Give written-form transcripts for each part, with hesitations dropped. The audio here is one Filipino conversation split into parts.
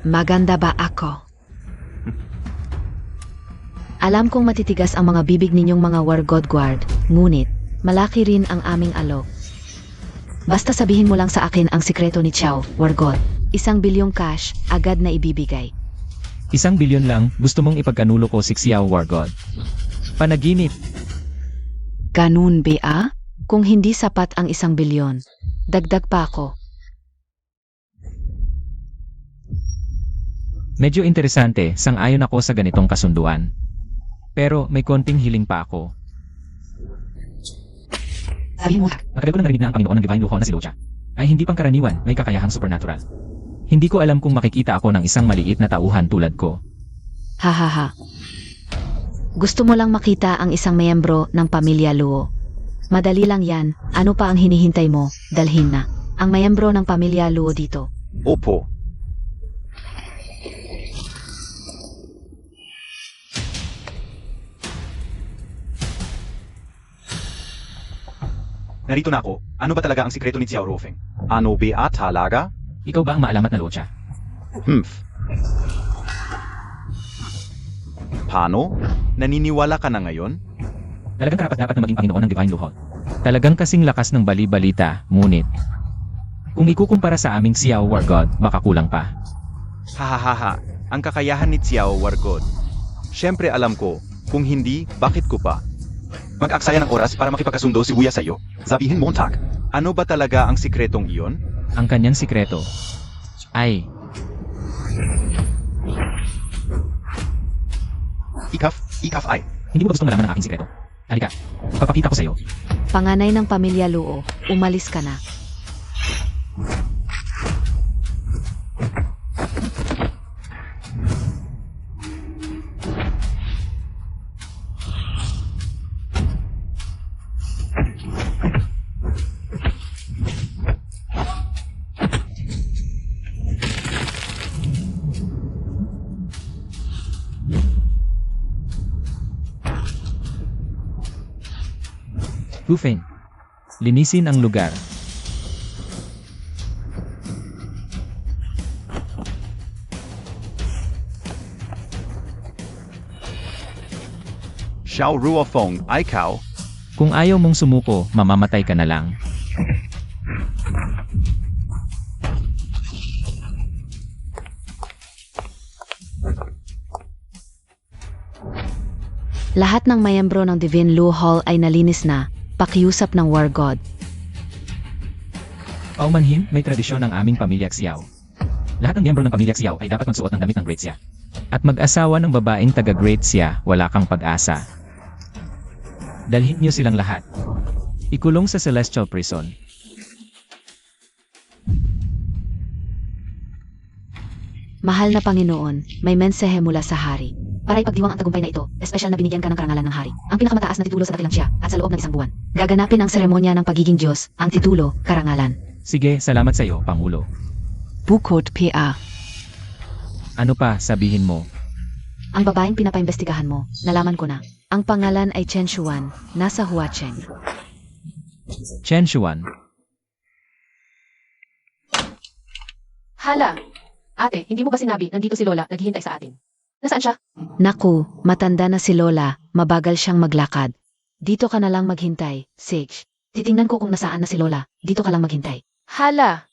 Maganda ba ako? Alam kong matitigas ang mga bibig ninyong mga Wargod Guard, ngunit malaki rin ang aming alok. Basta sabihin mo lang sa akin ang sikreto ni Xiao, Wargod. 1 bilyong cash, agad na ibibigay. 1 bilyon lang, gusto mong ipagkanulo ko si Xiao Wargod. Panaginip. Ganun ba? Kung hindi sapat ang 1 bilyon, dagdag pa ako. Medyo interesante, sang-ayon ako sa ganitong kasunduan. Pero may konting hiling pa ako. Sabihin mo, matagal ko nang narinig na ang Panginoon ng Divine Luho na si Lucha ay hindi pangkaraniwan, may kakayahang supernatural. Hindi ko alam kung makikita ako ng isang maliit na tauhan tulad ko. Hahaha. Gusto mo lang makita ang isang miyembro ng pamilya Luo. Madali lang yan, ano pa ang hinihintay mo, dalhin na. Ang miyembro ng pamilya Luo dito. Opo. Narito na ako. Ano ba talaga ang sikreto ni Xiao Rofeng? Ano ba talaga? Ikaw ba ang maalamat na Lucha? Paano? Naniniwala ka na ngayon? Talagang karapat-dapat na maging Panginoon ng Divine Luho. Talagang kasing lakas ng bali-balita, ngunit kung ikukumpara sa aming Xiao Wargod, baka kulang pa. Hahaha, ang kakayahan ni Xiao Wargod. Siyempre alam ko, kung hindi, bakit ko pa? Mag-aksaya ng oras para makipagkasundo si Wuya sa'yo. Sabihin mo, Tak. Ano ba talaga ang sikretong iyon? Ang kanyang sikreto ay Ikaf ay. hindi mo ba gustong malaman ang aking sikreto? Halika, papakita ko sa iyo. Panganay ng pamilya Luo, umalis ka na. Lufeng, linisin ang lugar. Xiao Ruofeng, ikaw? Kung ayaw mong sumuko, mamamatay ka na lang. Lahat ng miyembro ng Divine Luo Hall ay nalinis na, pakiusap ng War God. Paumanhin, may tradisyon ng aming pamilya Xiao. Lahat ng miyembro ng pamilya Xiao ay dapat magsuot ng damit ng Great Xia. At mag-asawa ng babaeng taga Great Xia, wala kang pag-asa. Dalhin niyo silang lahat. Ikulong sa Celestial Prison. Mahal na Panginoon, may mensahe mula sa hari. Para ipagdiwang ang tagumpay na ito, espesyal na binigyan ka ng karangalan ng hari. Ang pinakamataas na titulo sa dakilang siya, at sa loob ng 1 buwan. Gaganapin ang seremonya ng pagiging Diyos, ang titulo, karangalan. Sige, salamat sa iyo, Pangulo. Bukod PA. Ano pa, sabihin mo? Ang babaeng pinapaimbestigahan mo, nalaman ko na. Ang pangalan ay Chen Xuan, nasa Huacheng. Chen Xuan. Hala! Ate, hindi mo ba sinabi nandito si Lola naghihintay sa atin? Nasaan siya? Naku, matanda na si Lola, mabagal siyang maglakad. Dito ka na lang maghintay, Sage. Titingnan ko kung nasaan na si Lola, dito ka lang maghintay. Hala!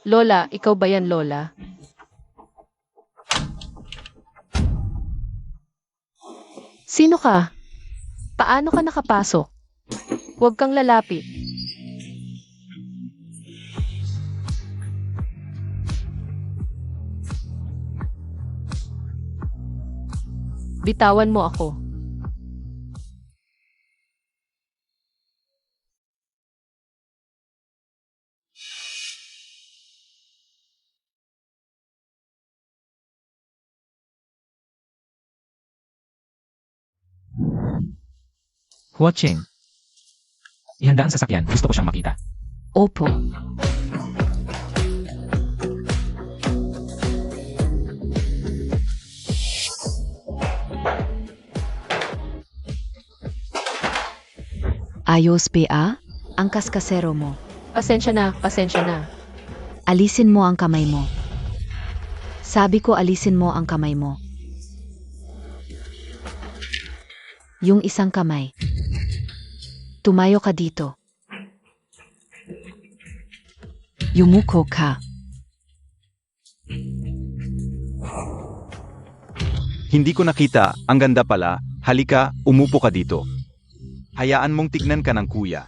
Lola, ikaw ba yan, Lola? Sino ka? Paano ka nakapasok? Huwag kang lalapit. Bitawan mo ako. Huacheng. Ihanda ang sasakyan, gusto ko siyang makita. Opo. Ayos pa? Ang kaskasero mo. Pasensya na, pasensya na. Alisin mo ang kamay mo. Sabi ko alisin mo ang kamay mo. Yung isang kamay. Tumayo ka dito. Yumuko ka. Hindi ko nakita, ang ganda pala. Halika, umupo ka dito. Hayaan mong tignan ka ng kuya.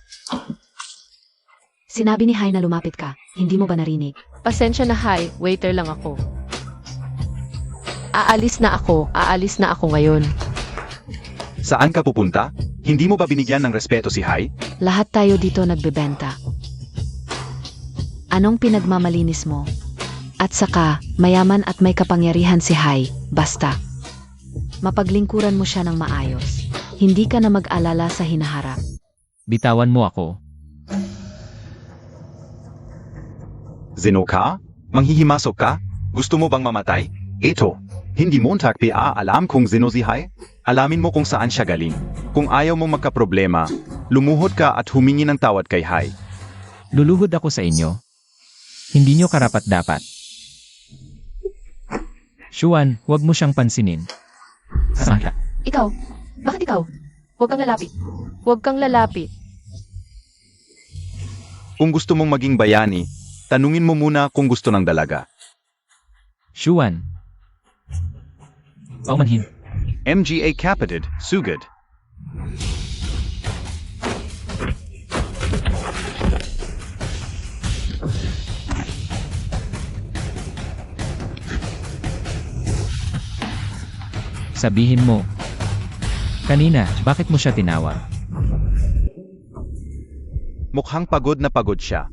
Sinabi ni Hai na lumapit ka. Hindi mo ba narinig? Pasensya na, Hai. Waiter lang ako. Aalis na ako ngayon. Saan ka pupunta? Hindi mo ba binigyan ng respeto si Hai? Lahat tayo dito nagbebenta. Anong pinagmamalinis mo? At saka, mayaman at may kapangyarihan si Hai. Basta. Mapaglingkuran mo siya ng maayos. Hindi ka na mag-alala sa hinaharap. Bitawan mo ako. Zeno ka? Manghihimasok ka? Gusto mo bang mamatay? Eto, hindi montag pa alam kung Zeno si Hai? Alamin mo kung saan siya galing. Kung ayaw mong magkaproblema, lumuhod ka at humingi ng tawad kay Hai. Luluhod ako sa inyo. Hindi nyo karapat-dapat. Shuan, huwag mo siyang pansinin. Saan ka? Ikaw? Bakit ikaw? Huwag kang lalapit. Huwag kang lalapit. Kung gusto mong maging bayani, tanungin mo muna kung gusto ng dalaga. Shuan. Paumanhin. MGA Capitid, Sugod. Sabihin mo. Kanina, bakit mo siya tinawag? Mukhang pagod na pagod siya.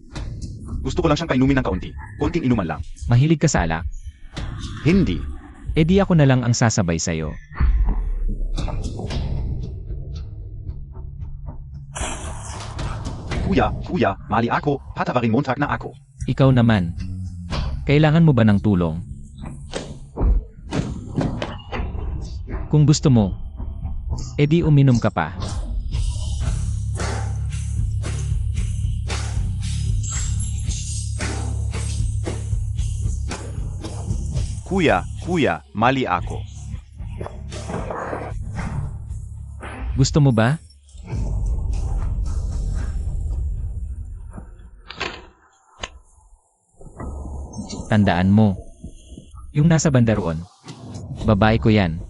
Gusto ko lang siyang painumin ng kaunti. Konting inuman lang. Mahilig ka sa alak? Hindi. E di ako na lang ang sasabay sa'yo. Kuya, mali ako. Patawarin montag na ako. Ikaw naman. Kailangan mo ba ng tulong? Kung gusto mo, edi uminom ka pa. Kuya, mali ako. Gusto mo ba? Tandaan mo. Yung nasa banda roon. Babae ko yan.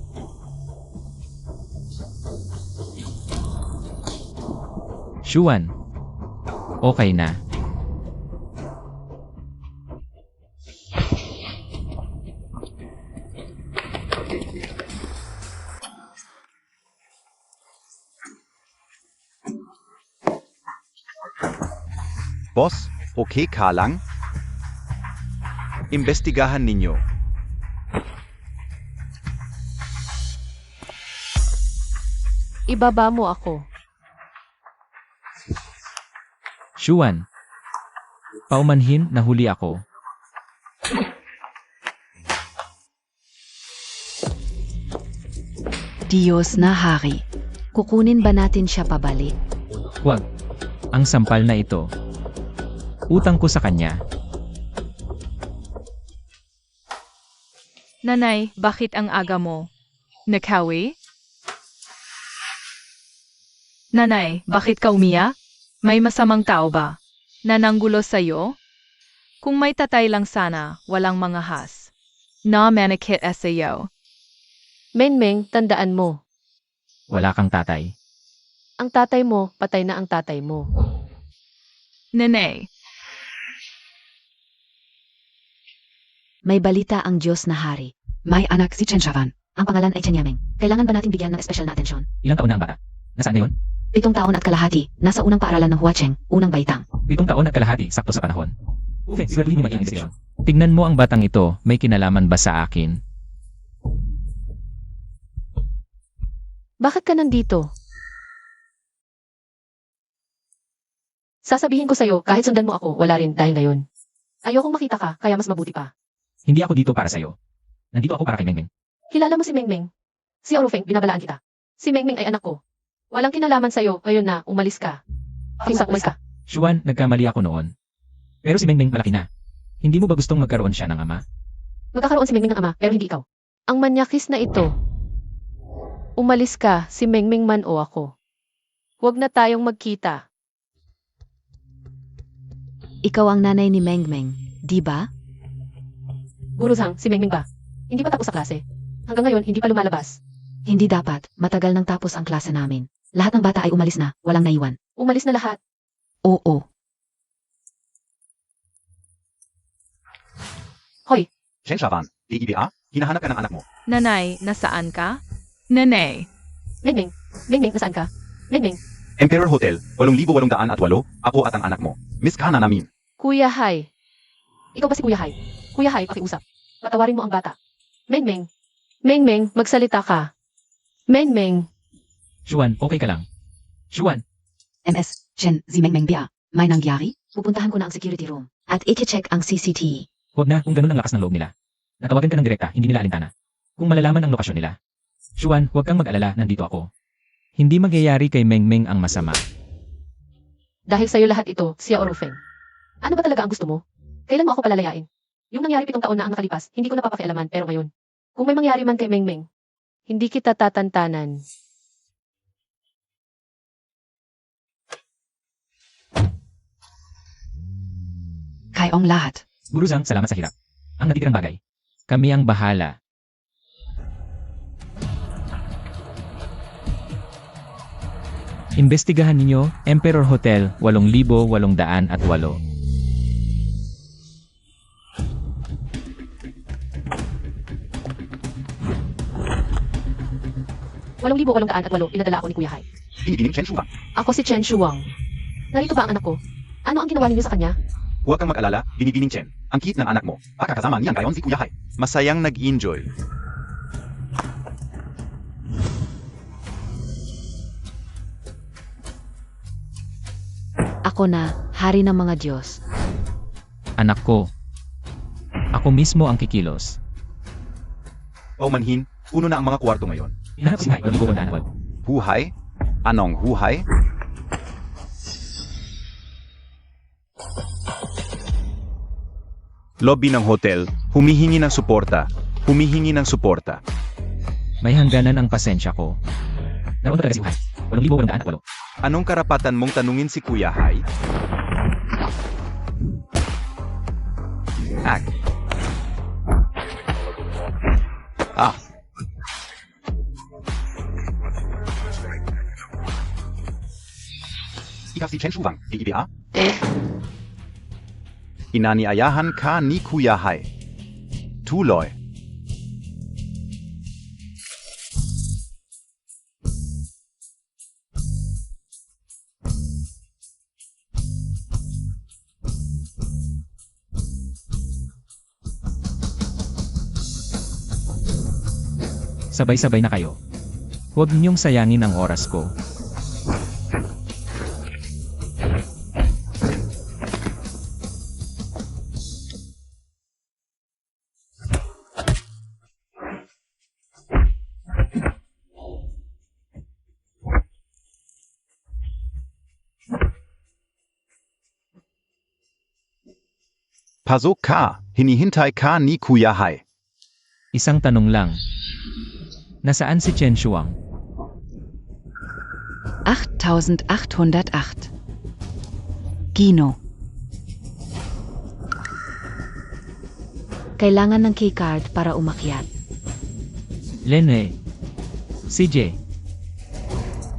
Shuan. Okay na. Boss, okay ka lang? Imbestigahan ninyo. Ibaba mo ako. Shuan. Paumanhin, nahuli ako. Diyos na hari. Kukunin ba natin siya pabalik? Huwag. Ang sampal na ito. Utang ko sa kanya. Nanay, bakit ang aga mo? Naghawi? Nanay, bakit ka umiyak? May masamang tao ba? Nananggulo sa'yo? Kung may tatay lang sana, walang mga has. Na manikit sa'yo. Mengmeng, tandaan mo. Wala kang tatay. Ang tatay mo, patay na ang tatay mo. Nanay, May balita ang Diyos na hari. May anak si Chen Shavan. Ang pangalan ay Chen Yameng. Kailangan ba natin bigyan ng espesyal na atensyon? Ilang taon na ang bata? Nasaan ngayon? 7 taon at kalahati. Nasa unang paaralan ng Huacheng, unang baitang. 7 taon at kalahati, sakto sa panahon. Okay, siguraduhin niyo maging desisyon. Tignan mo ang batang ito, may kinalaman ba sa akin? Bakit ka nandito? Sasabihin ko sa'yo, kahit sundan mo ako, wala rin dahil ngayon. Ayokong makita ka, kaya mas mabuti pa. Hindi ako dito para sa'yo. Nandito ako para kay Mengmeng. Kilala mo si Mengmeng? Si Orufeng, binabalaan kita. Si Mengmeng ay anak ko. Walang kinalaman sa'yo, ngayon na, umalis ka. Pakiusap, umalis ka. Xuan, nagkamali ako noon. Pero si Mengmeng malaki na. Hindi mo ba gustong magkaroon siya ng ama? Magkakaroon si Mengmeng ng ama, pero hindi ikaw. Ang manyakis na ito. Umalis ka, si Mengmeng man o ako. Huwag na tayong magkita. Ikaw ang nanay ni Mengmeng, di ba? Guru Zhang, si Mengmeng ba? Hindi pa tapos sa klase. Hanggang ngayon, hindi pa lumalabas. Hindi dapat, matagal nang tapos ang klase namin. Lahat ng bata ay umalis na, walang naiwan. Umalis na lahat. Oo. Hoy, Shen Shavan, DEBA, hinahanap ka ng anak mo. Nanay, nasaan ka? Nanay, Mengmeng. Mengmeng, nasaan ka? Mengmeng. Emperor Hotel, 8,808, ako at ang anak mo. Miss ka na namin. Kuya Hai, Ikaw ba si Kuya Hai? Kuya Hai, pakiusap. Patawarin mo ang bata. Mengmeng. Mengmeng, magsalita ka. Mengmeng, Xuan, okay ka lang. Xuan, MS, Chen, si Mengmeng Bia. May nangyari? Pupuntahan ko na ang security room. At i-check ang CCTV. huwag na kung ganun ang lakas ng loob nila. Natawagan ka ng direkta, hindi nila alintana. Kung malalaman ang lokasyon nila. Xuan, huwag kang mag-alala, nandito ako. Hindi magyayari kay Mengmeng ang masama. Dahil sa'yo lahat ito, Xia Orufeng. Ano ba talaga ang gusto mo? Kailan mo ako palalayain? Yung nangyari 7 taon na ang nakalipas, hindi ko na papakialaman, pero ngayon. Kung may mangyari man kay Mengmeng, hindi kita tatantanan. Kayong lahat. Guru Zhang, salamat sa hirap. Ang natitirang bagay. Kami ang bahala. Imbestigahan ninyo, Emperor Hotel, 8,808. 8,808, inadala ako ni Kuya Hai. Binibining Shen Shuang. Ako si Chen Shuang. Narito ba ang anak ko? Ano ang ginawa ninyo sa kanya? Huwag kang mag-alala, binibining Chen. Ang cute ng anak mo. Pakakasama niyan ngayon si Kuya Hai. Masayang nag-enjoy. Ako na, hari ng mga Diyos. Anak ko. Ako mismo ang kikilos. Paumanhin, puno na ang mga kwarto ngayon. Hinahanap si Hai, 8,808. Huhay? Anong huhay? Lobby ng hotel, humihingi ng suporta. Humihingi ng suporta. May hangganan ang pasensya ko. Nauna talaga si Hai, 8,808. Anong karapatan mong tanungin si Kuya Hai? Ak. Ah. Ikaw si Chen Shuang, DEBA? Inaniayahan ka ni Kuya Hai. Tuloy. Sabay-sabay na kayo. Huwag niyong sayangin ang oras ko. Pasok ka, hinihintay ka ni Kuya Hai. Isang tanong lang. Nasaan si Chen Shuang? 8808. Gino. Kailangan ng keycard para umakyat. Lene. CJ.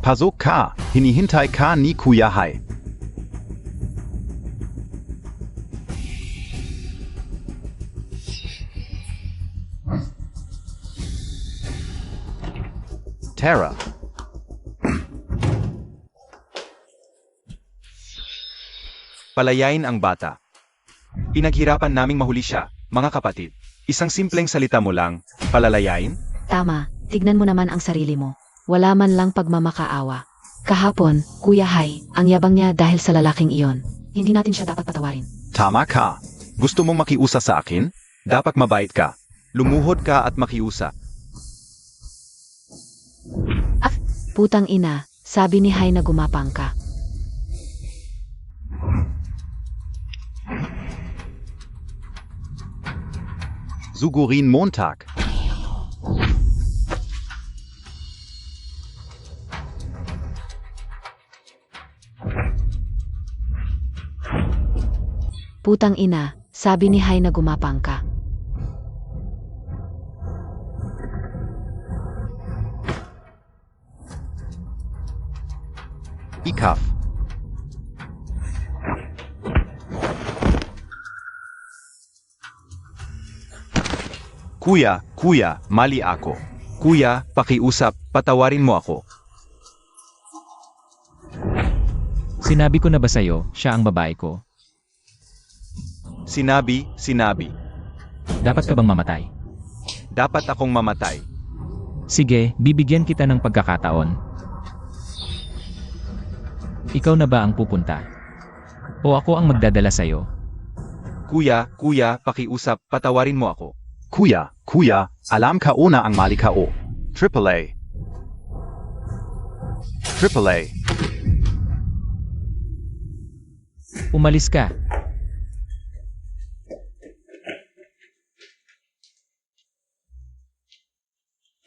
Pasok ka, hinihintay ka ni Kuya Hai. Tara. Palayain ang bata. Pinaghirapan naming mahuli siya, mga kapatid. Isang simpleng salita mo lang, palalayain? Tama, tignan mo naman ang sarili mo. Wala man lang pagmamakaawa. Kahapon, Kuya Hai, ang yabang niya dahil sa lalaking iyon. Hindi natin siya dapat patawarin. Tama ka. Gusto mong makiusa sa akin? Dapat mabait ka. Lumuhod ka at makiusa. Putang ina, sabi ni Hai na gumapang ka. Sugurin Montag. Putang ina, sabi ni Hai na gumapang ka. Ikaf. Kuya, mali ako. Kuya, pakiusap, patawarin mo ako. Sinabi ko na ba sa'yo, siya ang babae ko? Sinabi. Dapat ka bang mamatay? Dapat akong mamatay. Sige, bibigyan kita ng pagkakataon. Ikaw na ba ang pupunta? O ako ang magdadala sa'yo? Kuya, pakiusap, patawarin mo ako. Kuya, alam ka una ang mali ka o. AAA. Umalis ka.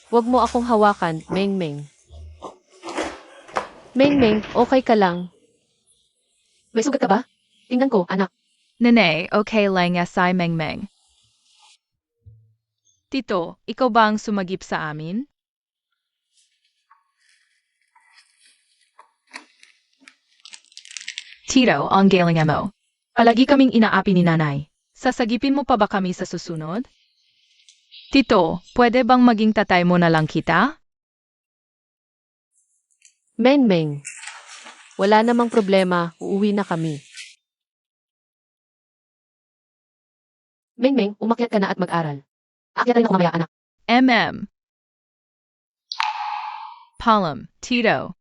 Huwag mo akong hawakan, Mengmeng. Mengmeng, okay ka lang. May sugat ka ba? Tingnan ko, anak. Nene, okay lang asay Mengmeng. Tito, ikaw ba ang sumagip sa amin? Tito, ang galing mo. Palagi kaming inaapi ni nanay. Sasagipin mo pa ba kami sa susunod? Tito, pwede bang maging tatay mo na lang kita? Mengmeng, wala namang problema, uuwi na kami. Mengmeng, umakyat ka na at mag-aral. Aakyat rin ako mamaya, anak. Palam, Tito.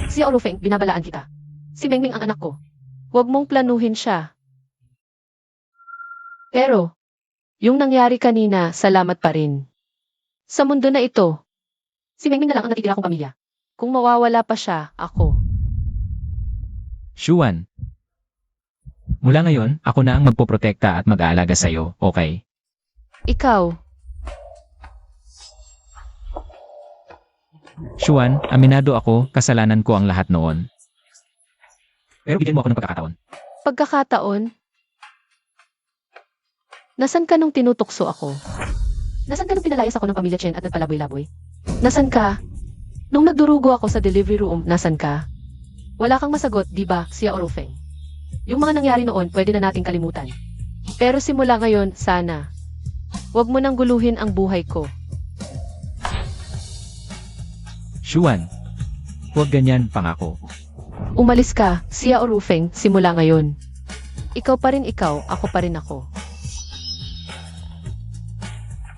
Si Orufeng, binabalaan kita. Si Mengmeng ang anak ko. Huwag mong planuhin siya. Pero, Yung nangyari kanina, salamat pa rin. Sa mundo na ito, si Mengmeng na lang ang natitira kong pamilya. kung mawawala pa siya, ako. Shuan. Mula ngayon, ako na ang magpoprotekta at mag-aalaga sa'yo, okay? Ikaw, Shuan, aminado ako, kasalanan ko ang lahat noon. Pero bigyan mo ako ng pagkakataon. pagkakataon? Nasaan ka nung tinutukso ako? Nasaan ka nung pinalayas ako ng pamilya Chen at nagpalaboy-laboy? Nasaan ka? Nung nagdurugo ako sa delivery room, nasaan ka? Wala kang masagot, di ba, Sia Orufeng? Yung mga nangyari noon, pwede na nating kalimutan. Pero simula ngayon, sana. Huwag mo nang guluhin ang buhay ko. Shuan. Huwag ganyan, pangako. Umalis ka, Sia Orufeng, simula ngayon. Ikaw pa rin ikaw, ako pa rin ako.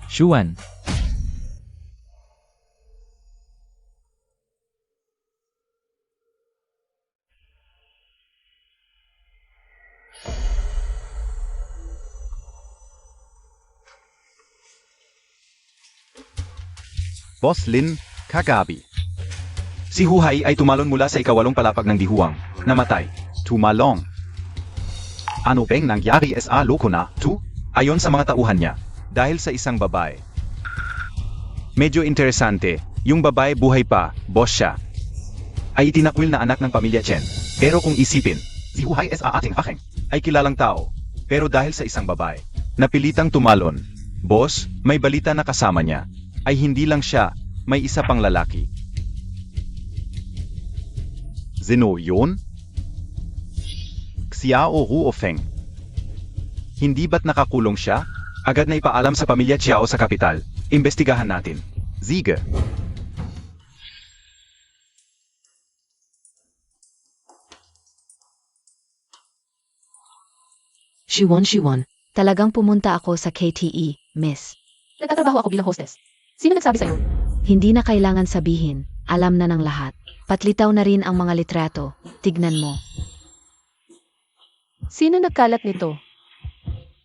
Shuan. Boss Lin, Kagabi. Si Huhai ay tumalon mula sa ikawalong palapag ng dihuwang. Namatay. Tumalong. Ano bang nangyari sa loko na, tu? Ayon sa mga tauhan niya. Dahil sa isang babae. Medyo interesante, yung babae buhay pa, boss siya. Ay itinakwil na anak ng pamilya Chen. Pero kung isipin, Si Huhai sa ating aking. ay kilalang tao. Pero dahil sa isang babae, napilitang tumalon. Boss, may balita na kasama niya. Ay hindi lang siya, may isa pang lalaki. Sino yun? Xiao Ruofeng. Hindi ba't nakakulong siya? Agad na ipaalam sa pamilya Chiao sa kapital. Imbestigahan natin. Siege. Shiwon. Talagang pumunta ako sa KTE, miss. Nagtatrabaho ako bilang hostess. Sino nagsabi sa'yo? Hindi na kailangan sabihin, alam na ng lahat. Patlitaw na rin ang mga litrato, tignan mo. Sino nagkalat nito?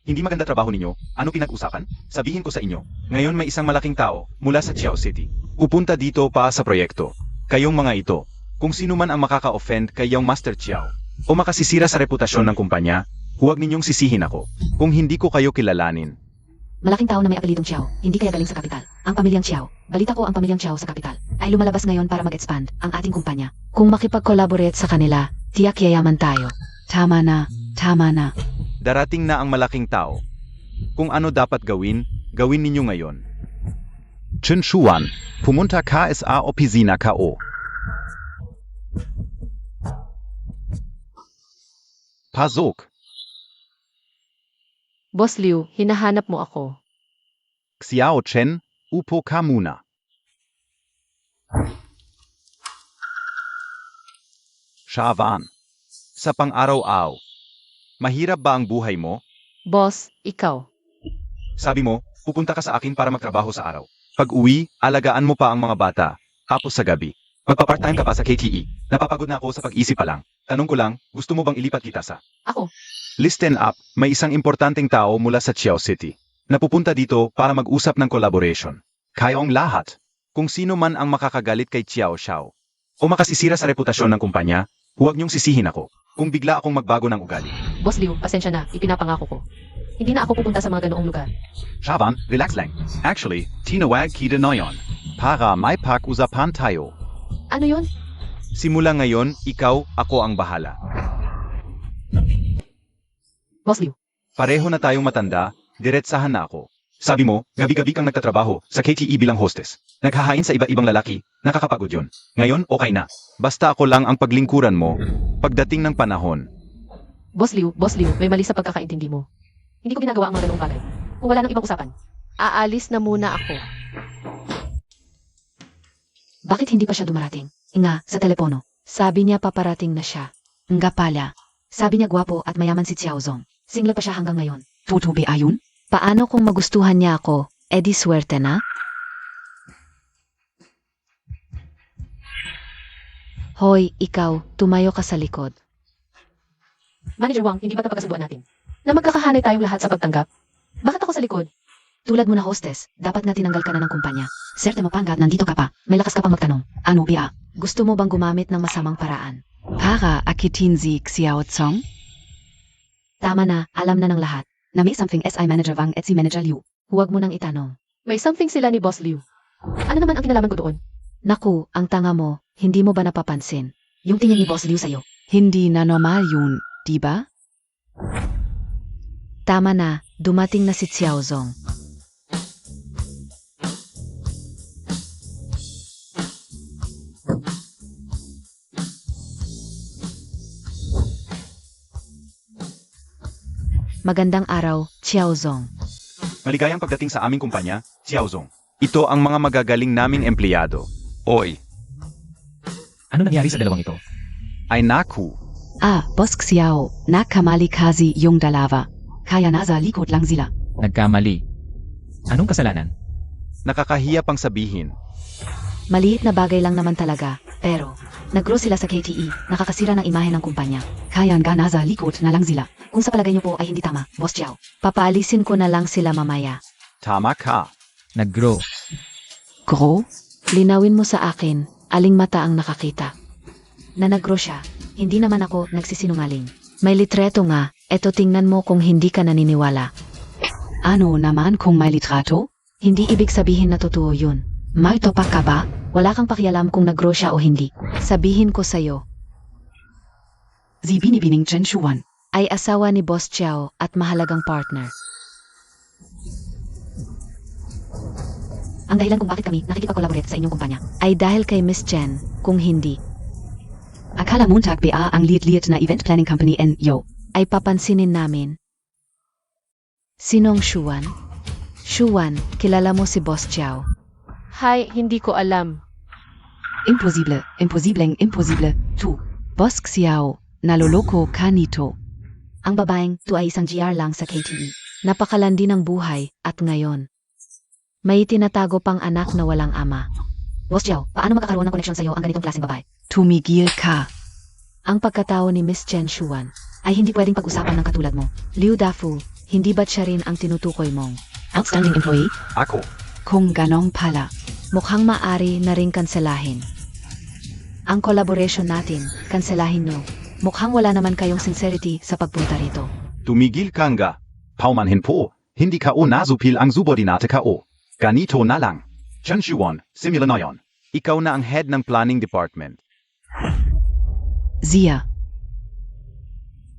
Hindi maganda trabaho ninyo. Ano pinag-usapan? Sabihin ko sa inyo. Ngayon may isang malaking tao mula sa Chiao City. Pupunta dito pa sa proyekto. Kayong mga ito. Kung sino man ang makaka-offend kay Young Master Chiao, o makasisira sa reputasyon ng kumpanya, huwag ninyong sisihin ako kung hindi ko kayo kilalanin. Malaking tao na may apelidong Chiao, hindi kaya galing sa kapital. Ang pamilyang Chiao, balita ko ang pamilyang Chiao sa kapital, ay lumalabas ngayon para mag-expand ang ating kumpanya. Kung makipag-collaborate sa kanila, tiyak yayaman tayo. Tama na, tama na. Darating na ang malaking tao. Kung ano dapat gawin, gawin ninyo ngayon. Chen Shuan, pumunta ka sa opisina ko. Pasok. Boss Liu, hinahanap mo ako. Xiao Chen, upo ka muna. Shavan. Sa pang-araw-araw, mahirap ba ang buhay mo? Boss, ikaw. Sabi mo, pupunta ka sa akin para magtrabaho sa araw. Pag-uwi, alagaan mo pa ang mga bata. Tapos sa gabi, magpa-part-time ka pa sa KTE. Napapagod na ako sa pag-isip pa lang. Tanong ko lang, gusto mo bang ilipat kita sa... Ako. Listen up, may isang importanteng tao mula sa Chiao City. Napupunta dito para mag-usap ng collaboration. Kayong lahat. Kung sino man ang makakagalit kay Chiao Xiao o makasisira sa reputasyon ng kumpanya, huwag niyong sisihin ako kung bigla akong magbago ng ugali. Boss Liu, pasensya na. Ipinapangako ko. Hindi na ako pupunta sa mga ganoong lugar. Shavan, relax lang. Actually, tinawag kita ngayon. Para may pag-usapan tayo. Ano yun? Simula ngayon, ikaw, ako ang bahala. Boss Liu. Pareho na tayong matanda, diretsahan na ako. Sabi mo, gabi-gabi kang nagtatrabaho sa KTE bilang hostess. Naghahain sa iba-ibang lalaki, nakakapagod yun. Ngayon, okay na. Basta ako lang ang paglingkuran mo, pagdating ng panahon. Boss Liu, may mali sa pagkakaintindi mo. Hindi ko ginagawa ang mga ganoong bagay. Kung wala nang ibang usapan. Aalis na muna ako. Bakit hindi pa siya dumarating? Nga, sa telepono. Sabi niya paparating na siya. Nga pala. Sabi niya gwapo at mayaman si Xiaozong. Single pa siya hanggang ngayon. Totoo ba ayun? Paano kung magustuhan niya ako? Edi swerte na? Hoy, ikaw, tumayo ka sa likod. Manager Wang, hindi ba ito pagkasunduan natin? Na magkakahanay tayong lahat sa pagtanggap? Bakit ako sa likod? Tulad mo na hostess, dapat nga tinanggal ka na ng kumpanya. Serte mapanggat, nandito ka pa. May lakas ka pang magtanong. Ano ba? Gusto mo bang gumamit ng masamang paraan? Para akitin si Xiao Zong? Tama na, alam na ng lahat. Na may something SI Manager Wang at si Manager Liu. Huwag mo nang itanong. May something sila ni Boss Liu. Ano naman ang kinalaman ko doon? Naku, ang tanga mo, hindi mo ba napapansin? Yung tingin ni Boss Liu sa'yo. Hindi na normal yun, di ba? Tama na, dumating na si Xiaozong. Magandang araw, Xiaozong. Maligayang pagdating sa aming kumpanya, Xiaozong. Ito ang mga magagaling naming empleyado. Oy, Ano nangyari sa dalawang ito? ay naku. Boss Xiao, nakamali kasi yung dalawa. Kaya nasa likod lang sila. Nagkamali. Anong kasalanan? Nakakahiya pang sabihin. Maliit na bagay lang naman talaga, pero nag-grow sila sa KTE, nakakasira ng imahe ng kumpanya. Kaya nga nasa likod na lang sila. Kung sa palagay niyo po ay hindi tama, Boss Xiao, papaalisin ko na lang sila mamaya. Tama ka. Nag-grow. Gro? Linawin mo sa akin, aling mata ang nakakita. Na nag-grow siya, hindi naman ako nagsisinungaling. May litreto nga, eto tingnan mo kung hindi ka naniniwala. Ano naman kung may litrato? Hindi ibig sabihin na totoo yun. May topak ka ba? Wala kang pakialam kung nag-grow siya o hindi. Sabihin ko sa'yo, Si binibining Chen Shuan. ay asawa ni Boss Xiao at mahalagang partner. Ang dahilan kung bakit kami nakikipag-collaborate sa inyong kumpanya ay dahil kay Miss Chen, kung hindi, Akala Montag ba ang liit-liit na event planning company NYO? ay papansinin namin. Sinong Shuan? Shuan, kilala mo si Boss Xiao. Hay, hindi ko alam. Imposible, imposibleng imposible. Tu. Boss Xiao, naloloko ka nito. Ang babaeng to ay isang GR lang sa KTE. Napakalandi ng buhay at ngayon, may tinatago pang anak na walang ama. Boss Xiao, paano magkakaroon ng koneksyon sa'yo ang ganitong klaseng babae? Tumigil ka. Ang pagkatao ni Miss Chen Shuan ay hindi pwedeng pag-usapan ng katulad mo. Liu Dafu, hindi ba't siya rin ang tinutukoy mong Outstanding employee? Ako. Kung ganong pala. mukhang maari na ring kanselahin? Ang collaboration natin, kanselahin no. Mukhang wala naman kayong sincerity sa pagpunta rito. Tumigil ka nga. Paumanhin po. Hindi ka o nasupil ang subordinate ka o. Ganito na lang. Chenshuan, simula na yon. Ikaw na ang head ng planning department. Zia.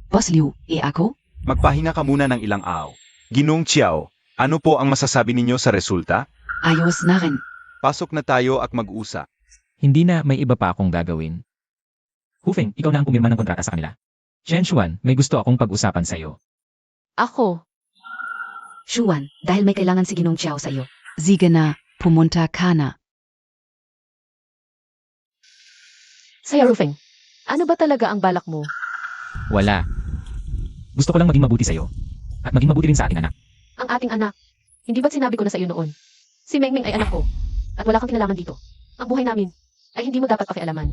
Boss Liu, ako? Magpahinga ka muna ng ilang araw. Ginong Chiao, ano po ang masasabi ninyo sa resulta? Ayos na rin. Pasok na tayo at mag-usap. Hindi na may iba pa akong gagawin. Hufeng, ikaw na ang pumirma ng kontrata sa kanila. Chen Xuan, may gusto akong pag-usapan sa'yo. Ako, Shuan, dahil may kailangan si Ginong Chiao sa iyo. Sige na, pumunta ka na. Saya Rufeng, ano ba talaga ang balak mo? Wala. Gusto ko lang maging mabuti sa'yo. At maging mabuti rin sa ating anak. Ang ating anak. Hindi ba't sinabi ko na sa iyo noon? Si Mengmeng ay anak ko. At wala kang kinalaman dito. Ang buhay namin ay hindi mo dapat pakialaman.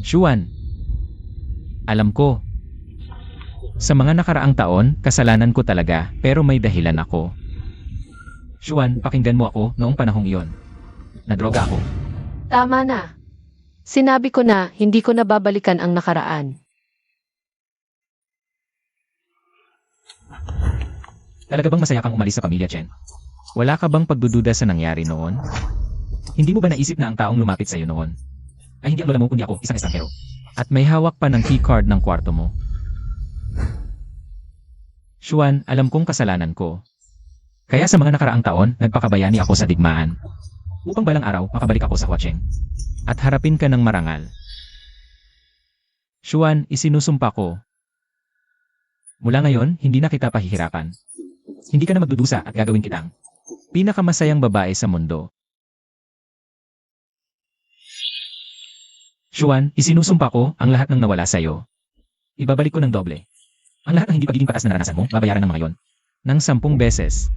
Xuan, alam ko. Sa mga nakaraang taon, kasalanan ko talaga, pero may dahilan ako. Xuan, pakinggan mo ako noong panahong iyon. Nadroga ako. Tama na. Sinabi ko na hindi ko na babalikan ang nakaraan. Talaga bang masaya kang umalis sa pamilya, Chen? Wala ka bang pagdududa sa nangyari noon? Hindi mo ba naisip na ang taong lumapit sa iyo noon ay hindi ang lola mo kundi ako, isang estanghero? At may hawak pa ng keycard ng kwarto mo. Xuan, alam kong kasalanan ko. Kaya sa mga nakaraang taon, nagpakabayani ako sa digmaan. Upang balang araw, makabalik ako sa Huacheng. At harapin ka ng marangal. Xuan, isinusumpa ko. Mula ngayon, hindi na kita pahihirapan. Hindi ka na magdudusa at gagawin kitang pinakamasayang babae sa mundo. Xuan, isinusumpa ko ang lahat ng nawala sa'yo. Ibabalik ko ng doble. Ang lahat ng hindi pagiging patas na naranasan mo, babayaran ng mga yon. Ng 10 beses.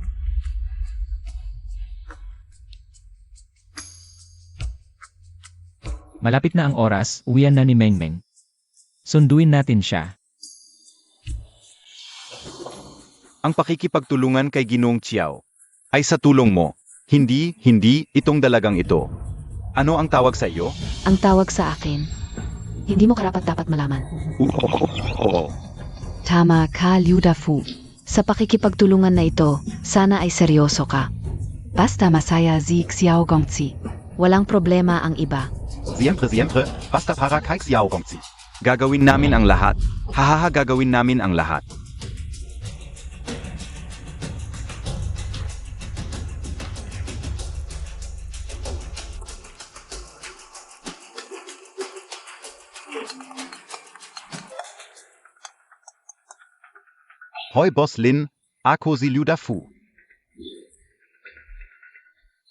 Malapit na ang oras, uwian na ni Mengmeng. Sunduin natin siya. Ang pakikipagtulungan kay Ginong Chiao ay sa tulong mo. Hindi itong dalagang ito. Ano ang tawag sa iyo? Ang tawag sa akin, hindi mo karapat-dapat malaman. Oo. Tama ka, Liu Dafu. Sa pakikipagtulungan na ito, sana ay seryoso ka. Basta masaya si Xiao Gongzi. Walang problema ang iba. Siempre, basta para kay Xiao Gongzi. Gagawin namin ang lahat. Hahaha, gagawin namin ang lahat. Hoi Boss Lin, ako si Liu Dafu.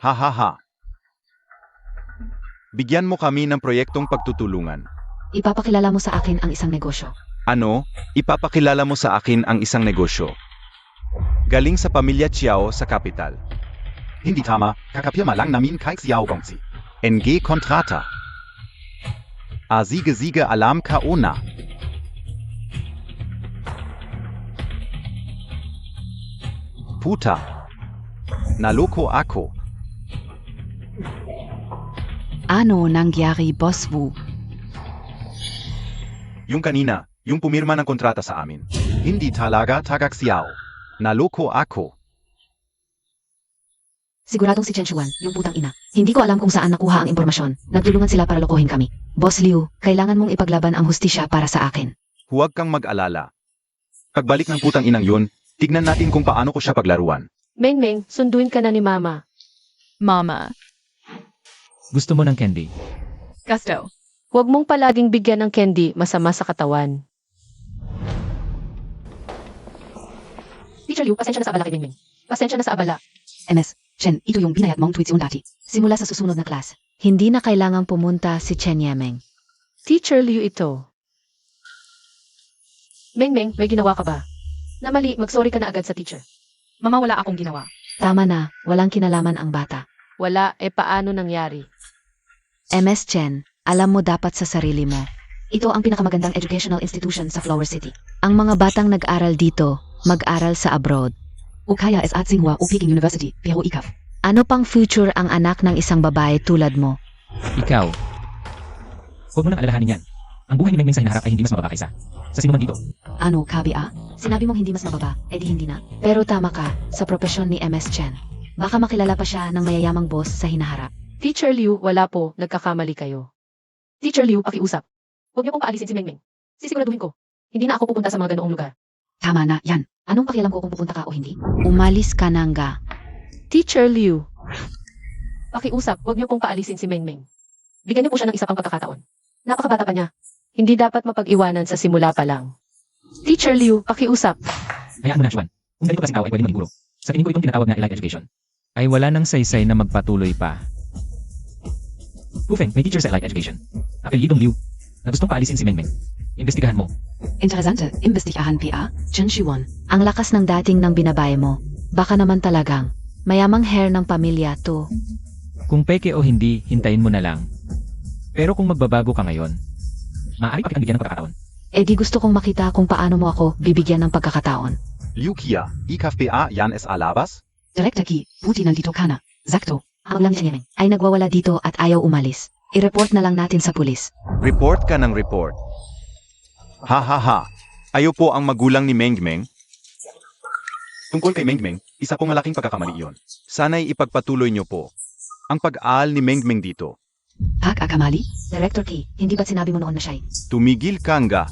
Hahaha. Bigyan mo kami ng proyektong pagtutulungan. Ipapakilala mo sa akin ang isang negosyo. Ano? Ipapakilala mo sa akin ang isang negosyo. Galing sa pamilya Chiao sa kapital. Hindi tama, kakapirma lang namin kay Xiao Gongzi. NG Kontrata. Sige alam ka una. Puta. Naloko ako. Ano nangyari, Boss Wu? Yung kanina, yung pumirma ng kontrata sa amin. Hindi talaga tagak Xiao. Naloko ako. Siguradong si Chen Xuan, yung putang ina. Hindi ko alam kung saan nakuha ang impormasyon. Nagtulungan sila para lokohin kami. Boss Liu, kailangan mong ipaglaban ang hustisya para sa akin. Huwag kang mag-alala. Pagbalik ng putang inang yun, tignan natin kung paano ko siya paglaruan. Mengmeng, sunduin ka na ni Mama. Mama. Gusto mo ng candy? Gusto. Huwag mong palaging bigyan ng candy, masama sa katawan. Teacher Liu, pasensya na sa abala kay Mengmeng. Pasensya na sa abala. MS, Chen, ito yung binayad mong tuition dati. Simula sa susunod na class, hindi na kailangang pumunta si Chen Yameng. Teacher Liu ito. Mengmeng, may ginawa ka ba? Na mali, mag-sorry ka na agad sa teacher. Mama, wala akong ginawa. Tama na, walang kinalaman ang bata. Wala, paano nangyari? MS Chen, alam mo dapat sa sarili mo. Ito ang pinakamagandang educational institution sa Flower City. Ang mga batang nag-aral dito, mag-aral sa abroad. O kaya es at Tsinghua o Peking University, pero ikaf. Ano pang future ang anak ng isang babae tulad mo? Ikaw. Huwag mo nang alalahanin yan. Ang buhay ni Mengmeng sa hinaharap ay hindi mas mababa kaysa sa sino man dito. Ano, kabia? Sinabi mong hindi mas mababa, edi hindi na. Pero tama ka, sa propesyon ni MS Chen. Baka makilala pa siya ng mayayamang boss sa hinaharap. Teacher Liu, wala po, nagkakamali kayo. Teacher Liu, pakiusap. Huwag niyo pong paalisin si Mengmeng. Sisiguraduhin ko. Hindi na ako pupunta sa mga ganoong lugar. Tama na, yan. Anong pakialam ko kung pupunta ka o hindi? Umalis ka na nga. Teacher Liu. Pakiusap, huwag niyo pong paalisin si Mengmeng. Bigyan niyo po siya ng isa pang pagkakataon. Napakabata pa niya. Hindi dapat mapag-iwanan sa simula pa lang. Teacher Liu, pakiusap. Hayaan mo na, Xuan. Kung ganito klaseng tao ay pwede maging guro. Sa tingin ko itong tinatawag na elite education ay wala nang saysay na magpatuloy pa. Pufeng, may teacher sa elite education. Apelyidong Liu, na gustong paalisin si Mengmeng. Imbestigahan mo. Interessante, imbestigahan PA, Chen Shuan. Ang lakas ng dating ng binabae mo. Baka naman talagang mayamang hair ng pamilya to. Kung peke o hindi, hintayin mo na lang. Pero kung magbabago ka ngayon, maaari pa kitang bigyan ng pagkakataon. Eh di gusto kong makita kung paano mo ako bibigyan ng pagkakataon. Liu Kia, ikaf PA yan es alabas? Direktor Ki, Putin nandito ka na. Zakto. Ang lang niya ay nagwawala dito at ayaw umalis. I-report na lang natin sa pulis. Report ka ng report. Ha ha ha. Ayo po ang magulang ni Mengmeng. Tungkol kay Mengmeng, isa pong malaking pagkakamali iyon. Sana'y ipagpatuloy niyo po ang pag-aaral ni Mengmeng dito. Pag-akamali? Director Key, hindi ba't sinabi mo noon na siya'y Tumigil ka nga.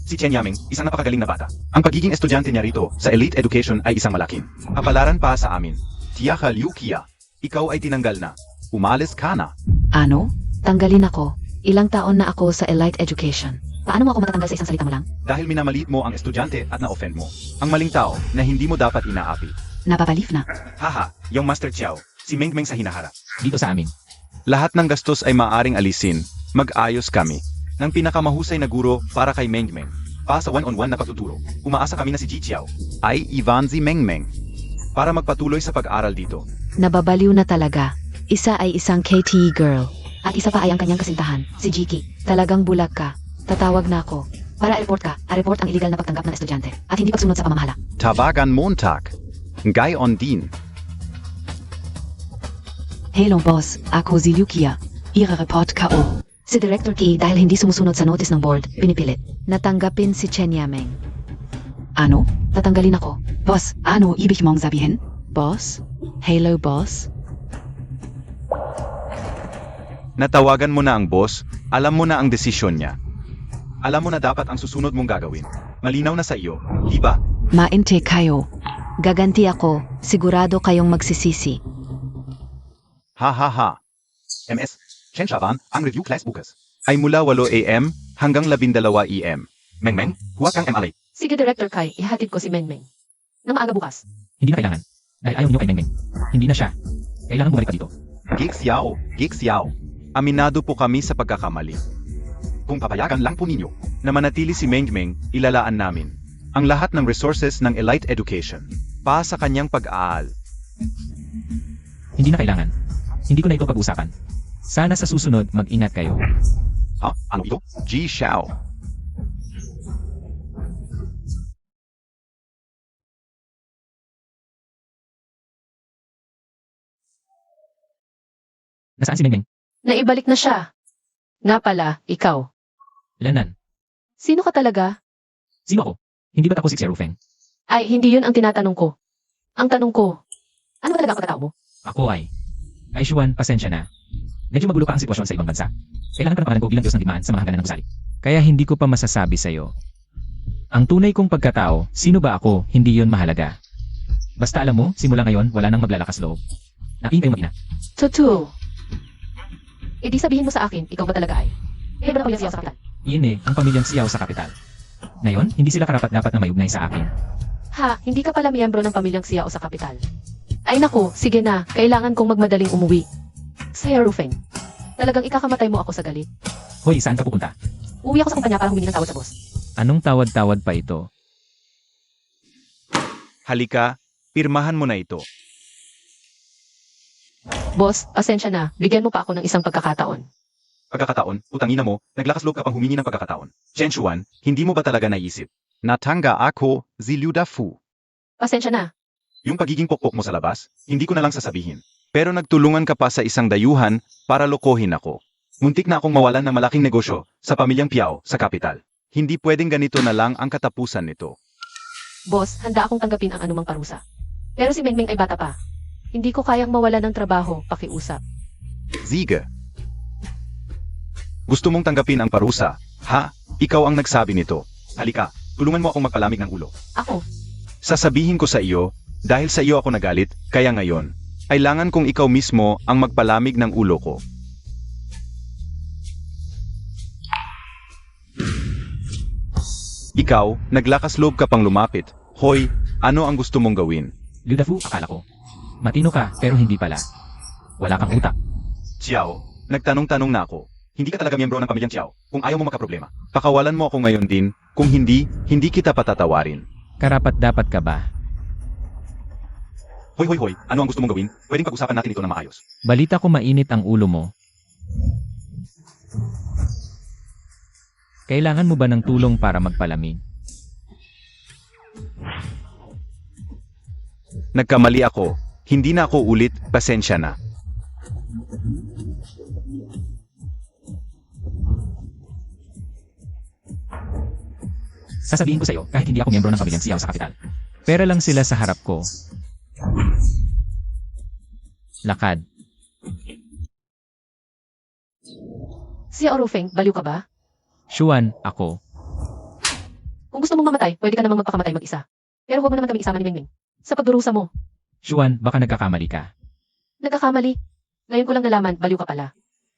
Si Chen Yaming, isang napakagaling na bata. Ang pagiging estudyante niya rito sa elite education ay isang malaking Kapalaran pa sa amin. Tiyaha Liu Kia, ikaw ay tinanggal na. Umalis ka na. Ano? tanggalin ako? Ilang taon na ako sa elite education. Paano mo ako matatanggal sa isang salita mo lang? dahil minamaliit mo ang estudyante at na-offend mo. Ang maling tao na hindi mo dapat inaapi. Napabalif na. Haha, yung Master Chiao, si Mengmeng sa hinaharap. Dito sa amin. Lahat ng gastos ay maaring alisin. Mag-ayos kami ng pinakamahusay na guro para kay Mengmeng. Pa sa one-on-one na pagtuturo, umaasa kami na si Ji Chiao Ay Ivan si Mengmeng. para magpatuloy sa pag-aral dito. Nababaliw na talaga. Isa ay isang KTE girl. At isa pa ay ang kanyang kasintahan, si Jiki. Talagang bulag ka. Tatawag na ako. Para i-report ka, a-report ang illegal na pagtanggap ng estudyante. At hindi pagsunod sa pamamahala. Tabagan Montag. Gayon din. Hello boss, ako si Lukia. Ihre Report KO. Si Director Key dahil hindi sumusunod sa notice ng board, pinipilit. Natanggapin si Chen Yameng. Ano? Tatanggalin ako. Boss, ano ibig mong sabihin? Boss? Hello, boss? Natawagan mo na ang boss, alam mo na ang desisyon niya. Alam mo na dapat ang susunod mong gagawin. Malinaw na sa iyo, di ba? Mainte kayo. Gaganti ako. Sigurado kayong magsisisi. Ha ha ha. MS, Chen Shaban, ang review class bukas. Ay mula 8 AM hanggang 12 AM. Mengmeng, huwag kang MLA. Sige, Director Kai, ihatid ko si Mengmeng. Nang maaga bukas. Hindi na kailangan. Dahil ayaw niyo kay Mengmeng. Hindi na siya. Kailangan bumalik pa dito. Geek Xiao, Geek Xiao. Aminado po kami sa pagkakamali. Kung papayagan lang po ninyo, Na manatili si Mengmeng, ilalaan namin ang lahat ng resources ng elite education para sa kanyang pag-aaral. Hindi na kailangan. Hindi ko na ito pag-usapan. Sana sa susunod, mag-ingat kayo. ha? Ano ito? Ji Xiao. Nasaan si Mengmeng? Naibalik na siya. Nga pala, ikaw. Lanan. Sino ka talaga? Sino ako? Hindi ba't ako si Xia Rufeng? Ay, hindi yun ang tinatanong ko. Ang tanong ko, ano ba talaga ang pagkatao mo? Ako ay. Ay Xuan, pasensya na. Medyo magulo pa ang sitwasyon sa ibang bansa. Kailangan pa ng pangalan ko bilang Diyos ng digmaan sa mga hangganan ng gusali. Kaya hindi ko pa masasabi sa'yo. Ang tunay kong pagkatao, sino ba ako, hindi yun mahalaga. Basta alam mo, simula ngayon, wala nang maglalakas loob. Nakihin kayong mag-ina. Totoo. E di sabihin mo sa akin, ikaw ba talaga ay? Miyembro ng pamilyang Xiao sa kapital. Iyon ang pamilyang Xiao sa kapital. Ngayon, hindi sila karapat-dapat na mayugnay sa akin. Ha, hindi ka pala miyembro ng pamilyang Xiao sa kapital. Ay naku, sige na, kailangan kong magmadaling umuwi. Saya Rufeng, talagang ikakamatay mo ako sa galit. Hoy, saan ka pupunta? Uwi ako sa kumpanya para humingi ng tawad sa boss. Anong tawad-tawad pa ito? Halika, pirmahan mo na ito. Boss, pasensya na, bigyan mo pa ako ng isang pagkakataon. Pagkakataon, utangina mo, naglakas loob ka pang humingi ng pagkakataon. Chen Shuan, hindi mo ba talaga naisip? Natanga ako, Ziliu Dafu. Pasensya na. Yung pagiging pokpok mo sa labas, hindi ko na lang sasabihin. Pero nagtulungan ka pa sa isang dayuhan para lokohin ako. Muntik na akong mawalan ng malaking negosyo sa pamilyang Piao sa kapital. Hindi pwedeng ganito na lang ang katapusan nito. Boss, handa akong tanggapin ang anumang parusa. Pero si Mengmeng ay bata pa. Hindi ko kayang mawala ng trabaho, pakiusap. Ziege. Gusto mong tanggapin ang parusa, ha? Ikaw ang nagsabi nito. Halika, tulungan mo akong magpalamig ng ulo. Ako, Sasabihin ko sa iyo, dahil sa iyo ako nagalit, kaya ngayon, kailangan kong ikaw mismo ang magpalamig ng ulo ko. Ikaw, naglakas loob ka pang lumapit. Hoy, ano ang gusto mong gawin? Liu Dafu, akala ko. Matino ka, pero hindi pala. Wala kang utak. Xiao, nagtanong-tanong na ako. Hindi ka talaga miyembro ng pamilyang Xiao. Kung ayaw mo magkaproblema, pakawalan mo ako ngayon din. Kung hindi, hindi kita patatawarin. Karapat-dapat ka ba? Hoy, hoy, hoy, ano ang gusto mong gawin? Pwedeng pag-usapan natin ito na maayos. Balita ko mainit ang ulo mo. Kailangan mo ba ng tulong para magpalamig? Nagkamali ako. Hindi na ako ulit, pasensya na. Sasabihin ko sa'yo, kahit hindi ako miyembro ng pamilyang Xiao sa kapital. Pera lang sila sa harap ko. Lakad. si Orufeng, baliw ka ba? Xuan, ako. Kung gusto mong mamatay, pwede ka namang magpakamatay mag-isa. Pero huwag mo naman kami isama ni Mengmeng. Sa pagdurusa mo, Xuan, baka nagkakamali ka. nagkakamali. Ngayon ko lang nalaman, baliw ka pala.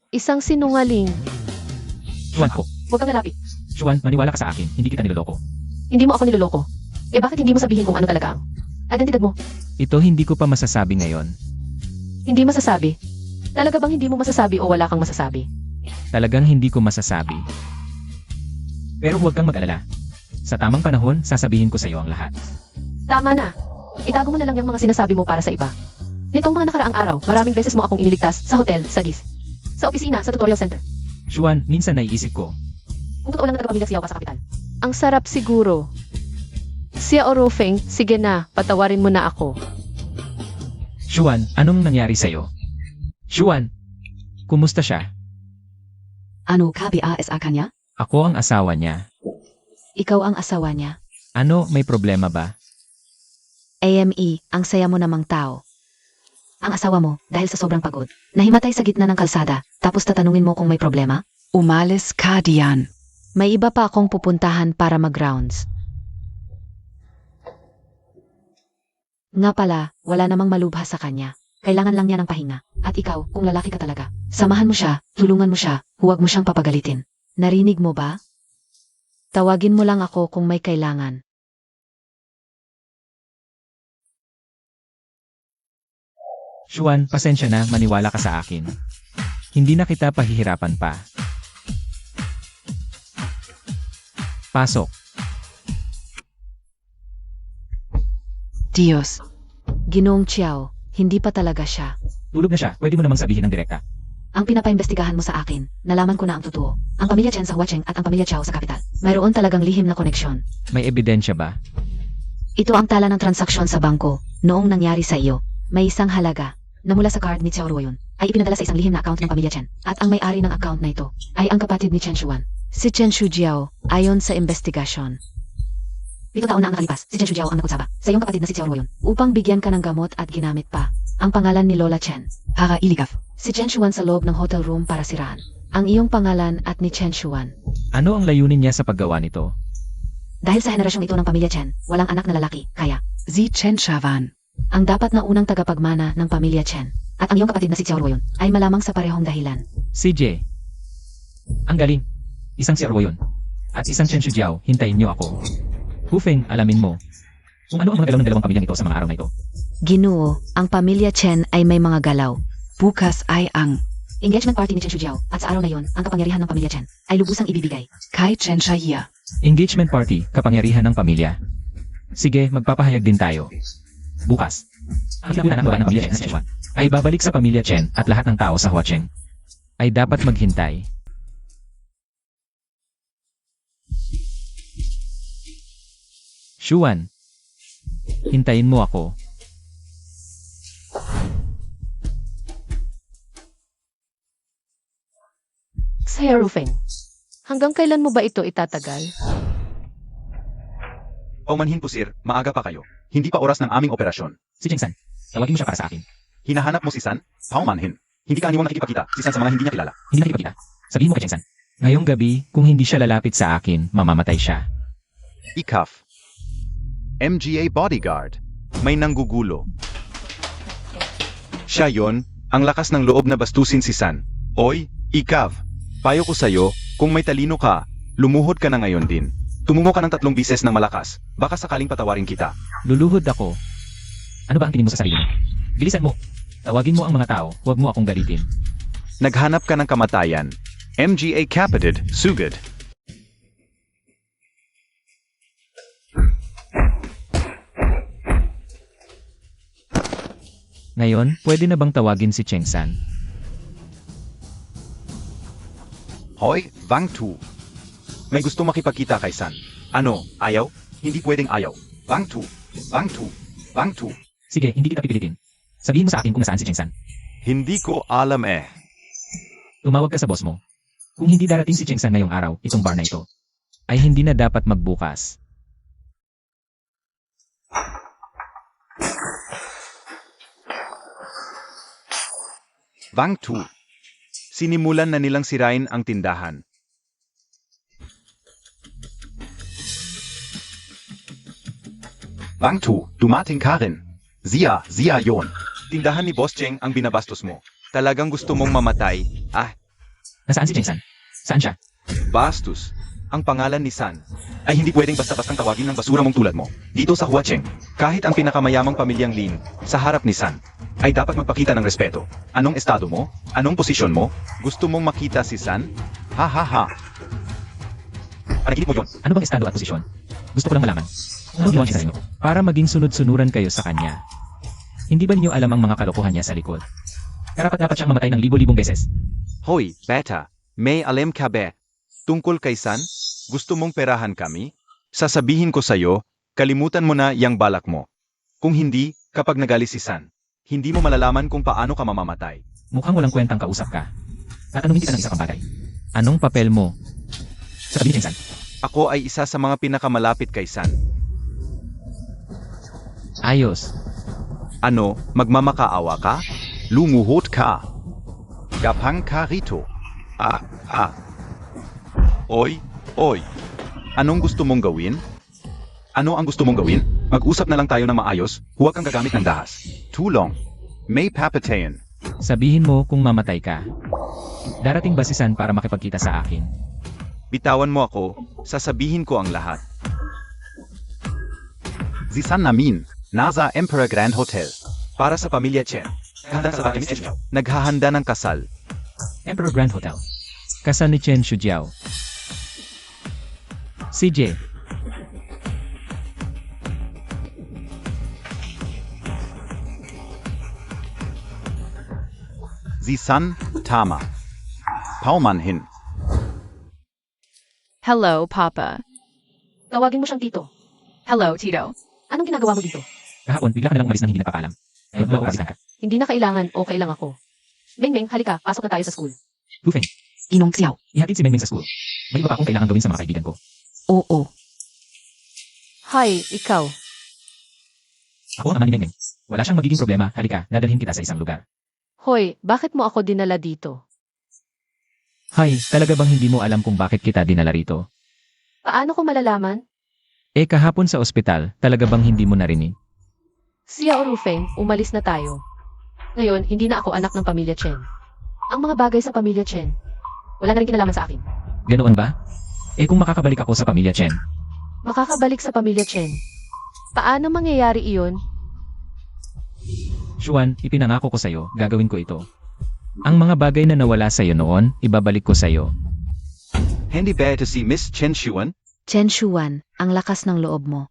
Isang sinungaling. Xuan, ako. Huwag kang lalapit. Xuan, maniwala ka sa akin, hindi kita niloloko. Hindi mo ako niloloko. Eh bakit hindi mo sabihin kung ano talaga ang identidad mo? Ito hindi ko pa masasabi ngayon. Hindi masasabi. Talaga bang hindi mo masasabi o wala kang masasabi? Talagang hindi ko masasabi. Pero huwag kang mag-alala. Sa tamang panahon, sasabihin ko sa iyo ang lahat. Tama na. Itago mo na lang yung mga sinasabi mo para sa iba. Nitong mga nakaraang araw, maraming beses mo akong iniligtas sa hotel, sa GIS, sa opisina, sa tutorial center. Xuan, minsan naiisip ko. Kung totoo lang na nagpapamilya siyaw ka sa kapital. Ang sarap siguro. Siya Orofeng, sige na, patawarin mo na ako. Xuan, anong nangyari sa'yo? Xuan, kumusta siya? Ano KBAS kanya? Ako ang asawa niya. Ikaw ang asawa niya. Ano, may problema ba? AME, ang saya mo namang tao. Ang asawa mo, dahil sa sobrang pagod, nahimatay sa gitna ng kalsada, tapos tatanungin mo kung may problema? Umalis ka diyan. May iba pa akong pupuntahan para mag-rounds. Nga pala, wala namang malubha sa kanya. Kailangan lang niya ng pahinga. At ikaw, kung lalaki ka talaga, samahan mo siya, tulungan mo siya, huwag mo siyang papagalitin. Narinig mo ba? Tawagin mo lang ako kung may kailangan. Xuan, pasensya na, maniwala ka sa akin. Hindi na kita pahihirapan pa. Pasok. Diyos. Ginoong Chiao, hindi pa talaga siya. Tulog na siya, pwede mo namang sabihin ng direkta. Ang pinapaimbestigahan mo sa akin, nalaman ko na ang totoo. Ang pamilya Chen sa Huacheng at ang pamilya Chiao sa kapital. Mayroon talagang lihim na koneksyon. May ebidensya ba? Ito ang tala ng transaksyon sa bangko, noong nangyari sa iyo. May isang halaga, na mula sa card ni Xiao Ruoyun, ay ipinadala sa isang lihim na account ng pamilya Chen. At ang may-ari ng account na ito, ay ang kapatid ni Chen Shuan. Si Chen Shujiao, ayon sa investigasyon. 7 taon na ang nakalipas, si Chen Shujiao ang nakutsaba, sa iyong kapatid na si Xiao Ruoyun, upang bigyan ka ng gamot at ginamit pa. Ang pangalan ni Lola Chen. Para iligaf. Si Chen Shuan sa loob ng hotel room para sirahan. Ang iyong pangalan at ni Chen Shuan. Ano ang layunin niya sa paggawa nito? Dahil sa henerasyong ito ng pamilya Chen, walang anak na lalaki, kaya Si Chen Shavan. ang dapat na unang tagapagmana ng pamilya Chen at ang iyong kapatid na si Xiao Ruoyun ay malamang sa parehong dahilan. CJ. Ang galing. Isang si Arwo yun. At isang Chen Shujiao, hintayin niyo ako. Hufeng, alamin mo. Kung ano ang mga galaw ng dalawang pamilyang ito sa mga araw na ito. Ginoo, ang pamilya Chen ay may mga galaw. Bukas ay ang Engagement party ni Chen Shujiao at sa araw na yon, ang kapangyarihan ng pamilya Chen ay lubusang ibibigay. Kai Chen Shaya. Engagement party, kapangyarihan ng pamilya. Sige, magpapahayag din tayo. Bukas. Ang kinabunan ng babae ng pamilya Chen na si Chen Shuan ay babalik sa pamilya Chen at lahat ng tao sa Huacheng ay dapat maghintay. Shuan, hintayin mo ako. Sir Rufeng, hanggang kailan mo ba ito itatagal? Paumanhin po sir, maaga pa kayo. Hindi pa oras ng aming operasyon. Si Cheng San, tawagin mo siya para sa akin. Hinahanap mo si San? Paumanhin. Hindi ka aniwang nakikipagkita, si San sa mga hindi niya kilala. Hindi nakikipagkita. Sabihin mo kay Cheng San. Ngayong gabi, kung hindi siya lalapit sa akin, mamamatay siya. Ikaf. MGA bodyguard. May nanggugulo. Siya yon, ang lakas ng loob na bastusin si San. Oy, Ikav. Payo ko sa'yo, kung may talino ka, lumuhod ka na ngayon din. Tumungo ka ng 3 bises ng malakas, baka sakaling patawarin kita. Luluhod ako. Ano ba ang tingin mo sa sarili mo? Bilisan mo. Tawagin mo ang mga tao, huwag mo akong galitin. Naghanap ka ng kamatayan. MGA Capitid, Sugod. Ngayon, pwede na bang tawagin si Cheng San? Hoy, Wang Tu. May gusto makipagkita kay San. Ano, ayaw? Hindi pwedeng ayaw. Wang Tu. Wang Tu. Wang Tu. Sige, hindi kita pipilitin. Sabihin mo sa akin kung nasaan si Cheng San. Hindi ko alam eh. Tumawag ka sa boss mo. Kung hindi darating si Cheng San ngayong araw, itong bar na ito, ay hindi na dapat magbukas. Wang Tu. Sinimulan na nilang sirain ang tindahan. Wang Tu, dumating ka rin. Zia yon. Tindahan ni Boss Cheng ang binabastos mo. Talagang gusto mong mamatay. Ah, Nasaan si Cheng San? Saan siya? bastos. Ang pangalan ni San ay hindi pwedeng basta-bastang tawagin ng basura mong tulad mo. Dito sa Huacheng, kahit ang pinakamayamang pamilyang Lin, sa harap ni San, ay dapat magpakita ng respeto. Anong estado mo? Anong posisyon mo? Gusto mong makita si San? Ha ha ha. Panaginip mo yun. Ano bang estado at posisyon? Gusto ko lang malaman. Ano ginawa niya sa inyo? Para maging sunod-sunuran kayo sa kanya. Hindi ba ninyo alam ang mga kalokohan niya sa likod? Karapat-dapat siyang mamatay ng libo-libong beses. Hoy, beta, may alam ka ba? Tungkol kay San, gusto mong perahan kami? Sasabihin ko sa'yo, kalimutan mo na yang balak mo. Kung hindi, kapag nagali si San, hindi mo malalaman kung paano ka mamamatay. Mukhang walang kwentang kausap ka. Tatanungin kita ng isa pang bagay. Anong papel mo? Sabihin, Cheng San. Ako ay isa sa mga pinakamalapit kay San. Ayos. Ano, magmamakaawa ka? Lumuhod ka. Gapang ka rito. Oy, oy. Anong gusto mong gawin? Ano ang gusto mong gawin? Mag-usap na lang tayo ng maayos, huwag kang gagamit ng dahas. Tulong. May papatayan. Sabihin mo kung mamatay ka. Darating ba si San para makipagkita sa akin? Bitawan mo ako, sasabihin ko ang lahat. Si San namin, nasa Emperor Grand Hotel. Para sa pamilya Chen. Handa sa bahay ni Chen. Naghahanda ng kasal. Emperor Grand Hotel. Kasal ni Chen Shujiao. CJ. Si San, tama. Paumanhin. Hello, Papa. Tawagin mo siyang tito. Hello, Tito. Anong ginagawa mo dito? Kahapon, bigla ka nalang umalis nang hindi napakaalam. Ngayon, magpapasitan ka. Hindi na kailangan, okay lang ako. Meng, halika, pasok na tayo sa school. Lufeng, Inong Xiao. ihatid si Mengmeng sa school. May iba pa akong kailangan gawin sa mga kaibigan ko. Oo. Hi, ikaw. Ako ang ama ni Mengmeng. Wala siyang magiging problema. Halika, dadalhin kita sa isang lugar. Hoy, bakit mo ako dinala dito? Hay, talaga bang hindi mo alam kung bakit kita dinala rito? Paano ko malalaman? Kahapon sa ospital, talaga bang hindi mo narinig? Siya o Rufeng, umalis na tayo. Ngayon, hindi na ako anak ng pamilya Chen. Ang mga bagay sa pamilya Chen, wala na rin kinalaman sa akin. Ganoon ba? Kung makakabalik ako sa pamilya Chen, Makakabalik sa pamilya Chen. Paano mangyayari iyon? Xuan, ipinangako ko sa'yo, gagawin ko ito. Ang mga bagay na nawala sa'yo noon, ibabalik ko sa'yo. Hindi ba ito si Miss Chen Xuan? Chen Shuan, ang lakas ng loob mo.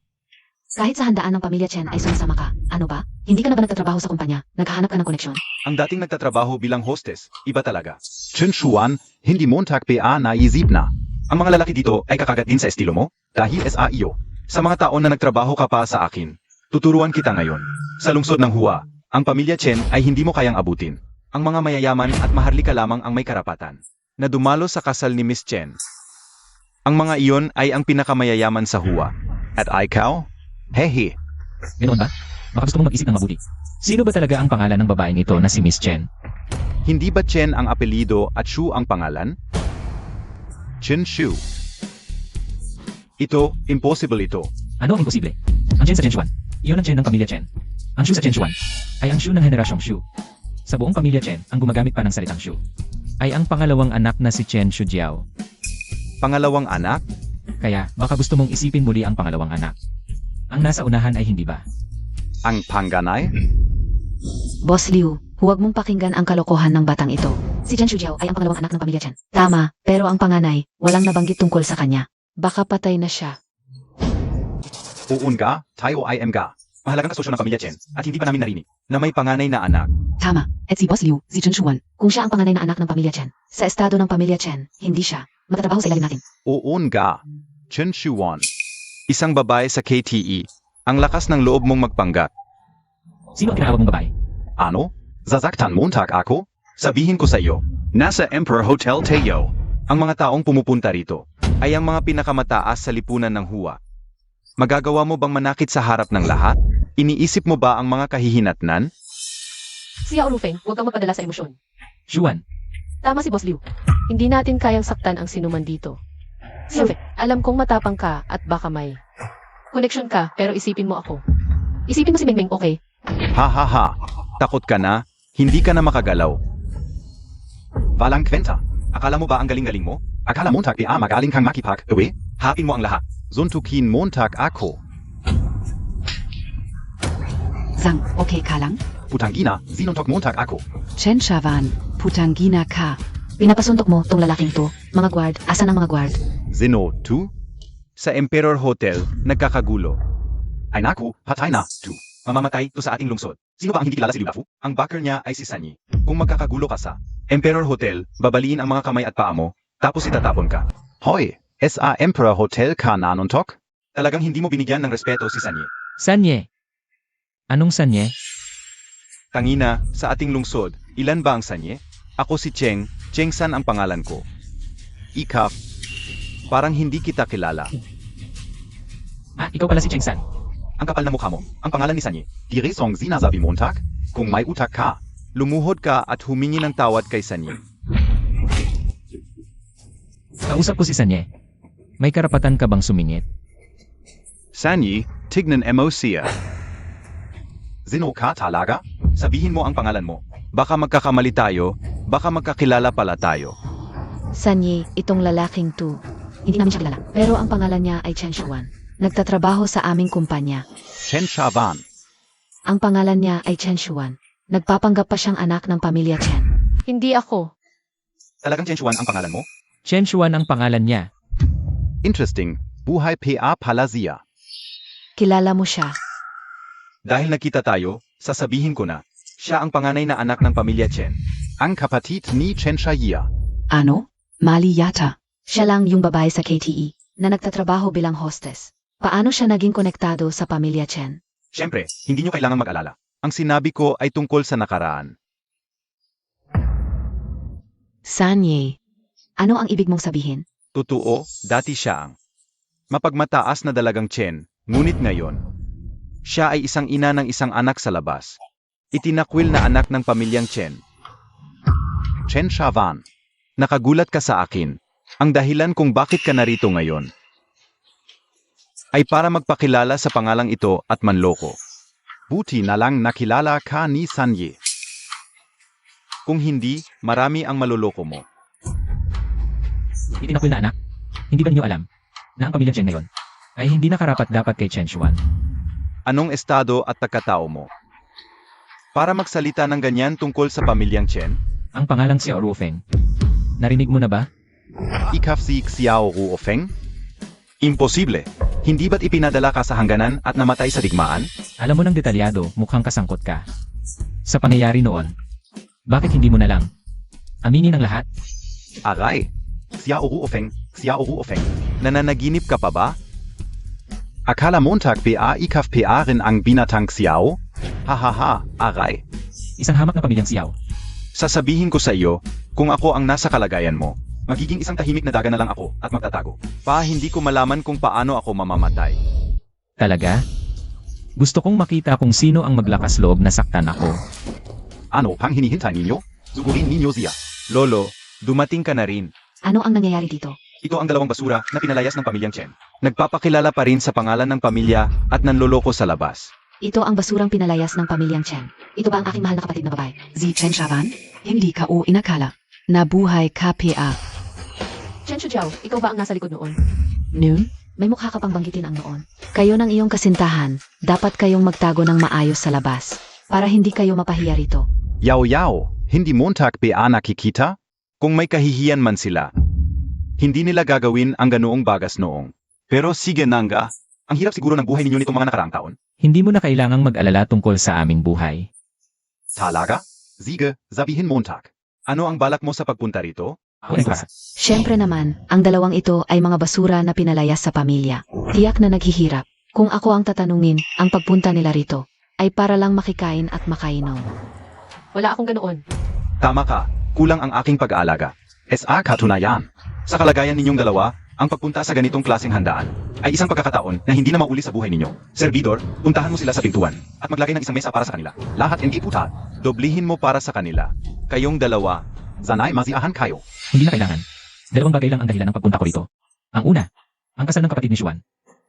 Kahit sa handaan ng pamilya Chen ay sumasama ka. Ano ba? Hindi ka na ba nagtatrabaho sa kumpanya? Naghahanap ka ng koneksyon? Ang dating nagtatrabaho bilang hostess, iba talaga. Chen Xuan, hindi Montag PA naisip na. Ang mga lalaki dito ay kakagat din sa estilo mo, dahil sa iyo. Sa mga taon na nagtrabaho ka pa sa akin, tuturuan kita ngayon. Sa lungsod ng Hua, ang pamilya Chen ay hindi mo kayang abutin. Ang mga mayayaman at maharlika lamang ang may karapatan. na dumalo sa kasal ni Miss Chen. Ang mga iyon ay ang pinakamayayaman sa Hua. At ikaw? Hehe. Ganoon ba? Baka gusto mong mag-isip ng mabuti. Sino ba talaga ang pangalan ng babaeng ito na si Miss Chen? Hindi ba Chen ang apelido at Shu ang pangalan? Chin Shu. Ito, impossible ito. Ano ang imposible? Ang Chen sa Chen Xuan. Iyon ang Chen ng pamilya Chen. Ang Shu sa Chen Xuan ay ang Shu ng henerasyong Shu. Sa buong pamilya Chen, ang gumagamit pa ng salitang Shu ay ang pangalawang anak na si Chen Shujiao. Pangalawang anak? Kaya, baka gusto mong isipin muli ang pangalawang anak. Ang nasa unahan ay hindi ba? Ang panganay? Boss Liu, huwag mong pakinggan ang kalokohan ng batang ito. Si Chen Shujiao ay ang pangalawang anak ng pamilya Chen. Tama, pero ang panganay, walang nabanggit tungkol sa kanya. Baka patay na siya. Uun ka, tayo ay ga. Mahalagang kasosyo ng pamilya Chen at hindi pa namin narinig na may panganay na anak. Tama, at si Boss Liu, si Chen Shuan, kung siya ang panganay na anak ng pamilya Chen. Sa estado ng pamilya Chen, hindi siya. Matatrabaho sa ilalim natin. Uun ka. Chin Shuan. Isang babae sa KTE. Ang lakas ng loob mong magpanggap. Sino ang tinawag mong babae? Ano? Zazaktan Montag ako? Sabihin ko sa iyo, Nasa Emperor Hotel Teo. ang mga taong pumupunta rito ay ang mga pinakamataas sa lipunan ng Hua. Magagawa mo bang manakit sa harap ng lahat? Iniisip mo ba ang mga kahihinatnan? Si Yao Rufeng, huwag kang magpadala sa emosyon. Xuan. Tama si Boss Liu. Hindi natin kayang saktan ang sinuman dito. Silve, alam kong matapang ka at baka may connection ka, pero isipin mo ako. Isipin mo si Mengmeng, okay? Ha ha ha. Takot ka na? Hindi ka na makagalaw. Walang kwenta. Akala mo ba ang galing-galing mo? Akala Montag magaling kang makipag, uwi? Hapin mo ang lahat. Suntukin Montag ako. Sang, okay ka lang? Putangina, sinuntok Montag ako. Chen Shavan, Putangina ka. Pinapasuntok mo tong lalaking to. Mga guard, asan ang mga guard? Zeno, 2? Sa Emperor Hotel, nagkakagulo. Ay naku, patay na, tu. Mamamatay to sa ating lungsod. Sino ba ang hindi kilala si Liu Dafu? Ang backer niya ay si Sanyi. Kung magkakagulo ka sa Emperor Hotel, babaliin ang mga kamay at paa mo, tapos itatapon ka. Hoy, SA Emperor Hotel ka nanuntok? Talagang hindi mo binigyan ng respeto si Sanyi. Sanye. Anong sanye? Tangina, sa ating lungsod, ilan ba ang Sanyi? Ako si Cheng, Cheng San ang pangalan ko. Ikap, Parang hindi kita kilala. Ah, ikaw pala si Cheng San. Ang kapal na mukha mo, ang pangalan ni Sanyi. die Resong sinasabi Montag? Kung may utak ka, Lumuhod ka at humingi ng tawad kay Sanyi. Kausap ko si Sanye. May karapatan ka bang sumingit? Sanyi, tignan mo siya. Zeno ka talaga? Sabihin mo ang pangalan mo. Baka magkakamali tayo, baka magkakilala pala tayo. Sanyi, itong lalaking to. Hindi namin siya kilala. Pero ang pangalan niya ay Chen Shuan. Nagtatrabaho sa aming kumpanya. Chen Shaban. Ang pangalan niya ay Chen Shuan. Nagpapanggap pa siyang anak ng pamilya Chen. Hindi ako. Talagang Chen Xuan ang pangalan mo? Chen Xuan ang pangalan niya. Interesting. Buhay PA Palazia. Kilala mo siya. Dahil nakita tayo, sasabihin ko na, siya ang panganay na anak ng pamilya Chen. Ang kapatid ni Chen Shaya. Ano? Mali yata. Siya lang yung babae sa KTE na nagtatrabaho bilang hostess. Paano siya naging konektado sa pamilya Chen? Siyempre, hindi nyo kailangan mag-alala. Ang sinabi ko ay tungkol sa nakaraan. Sanye. Ano ang ibig mong sabihin? Totoo, dati siya ang mapagmataas na dalagang Chen, ngunit ngayon, siya ay isang ina ng isang anak sa labas. Itinakwil na anak ng pamilyang Chen. Chen Shavan. Nakagulat ka sa akin. Ang dahilan kung bakit ka narito ngayon ay para magpakilala sa pangalang ito at manloko. Buti na lang nakilala ka ni Sanyi. Kung hindi, marami ang maloloko mo. Itinakwil na anak. Hindi ba niyo alam na ang pamilya Chen ngayon ay hindi nakarapat-dapat kay Chen Xuan? Anong estado at pagkatao mo? Para magsalita ng ganyan tungkol sa pamilyang Chen, Ang pangalang si Rufeng. Narinig mo na ba? Ikaf si Xiao Ruofeng? imposible. Hindi ba't ipinadala ka sa hangganan at namatay sa digmaan? Alam mo ng detalyado, mukhang kasangkot ka. Sa pangyayari noon. Bakit hindi mo na lang aminin ang lahat? Aray. Xiao Ruofeng, Xiao Ruofeng. Nananaginip ka pa ba? Akala Montag PA Ikaf PA rin ang binatang Xiao? Hahaha, aray. Isang hamak na pamilyang Xiao. Sasabihin ko sa iyo, kung ako ang nasa kalagayan mo, Magiging isang tahimik na daga na lang ako at magtatago. Pa, hindi ko malaman kung paano ako mamamatay. Talaga? Gusto kong makita kung sino ang maglakas loob na saktan ako. Ano ang hinihintay ninyo? Sugurin ninyo siya. Lolo, dumating ka na rin. Ano ang nangyayari dito? Ito ang dalawang basura na pinalayas ng pamilyang Chen. Nagpapakilala pa rin sa pangalan ng pamilya at nanloloko sa labas. Ito ang basurang pinalayas ng pamilyang Chen. Ito ba ang aking mahal na kapatid na babae? Si Chen Shaban? Hindi ka o inakala. Nabuhay ka PA. Chen Shujiao, ikaw ba ang nasa likod noon? Noon? May mukha ka pang banggitin ang noon. Kayo ng iyong kasintahan, dapat kayong magtago ng maayos sa labas. Para hindi kayo mapahiya rito. Yaw, hindi Montag PA nakikita? Kung may kahihiyan man sila, hindi nila gagawin ang ganoong bagas noong. Pero sige nanga, ang hirap siguro ng buhay ninyo nitong mga nakaraang taon. Hindi mo na kailangang mag-alala tungkol sa aming buhay. Talaga? Sige, sabihin Montag. Ano ang balak mo sa pagpunta rito? Ako na Siyempre naman, ang dalawang ito ay mga basura na pinalayas sa pamilya. Tiyak na naghihirap. Kung ako ang tatanungin, ang pagpunta nila rito ay para lang makikain at makainom. Wala akong ganoon. Tama ka, kulang ang aking pag-aalaga. SA katunayan. Sa kalagayan ninyong dalawa, ang pagpunta sa ganitong klaseng handaan ay isang pagkakataon na hindi na mauli sa buhay ninyo. Servidor, puntahan mo sila sa pintuan at maglagay ng isang mesa para sa kanila. Lahat hindi puta. Doblihin mo para sa kanila. Kayong dalawa, Zanay maziahan kayo. Hindi na kailangan. Dalawang bagay lang ang dahilan ng pagpunta ko rito. Ang una, ang kasal ng kapatid ni Xuan.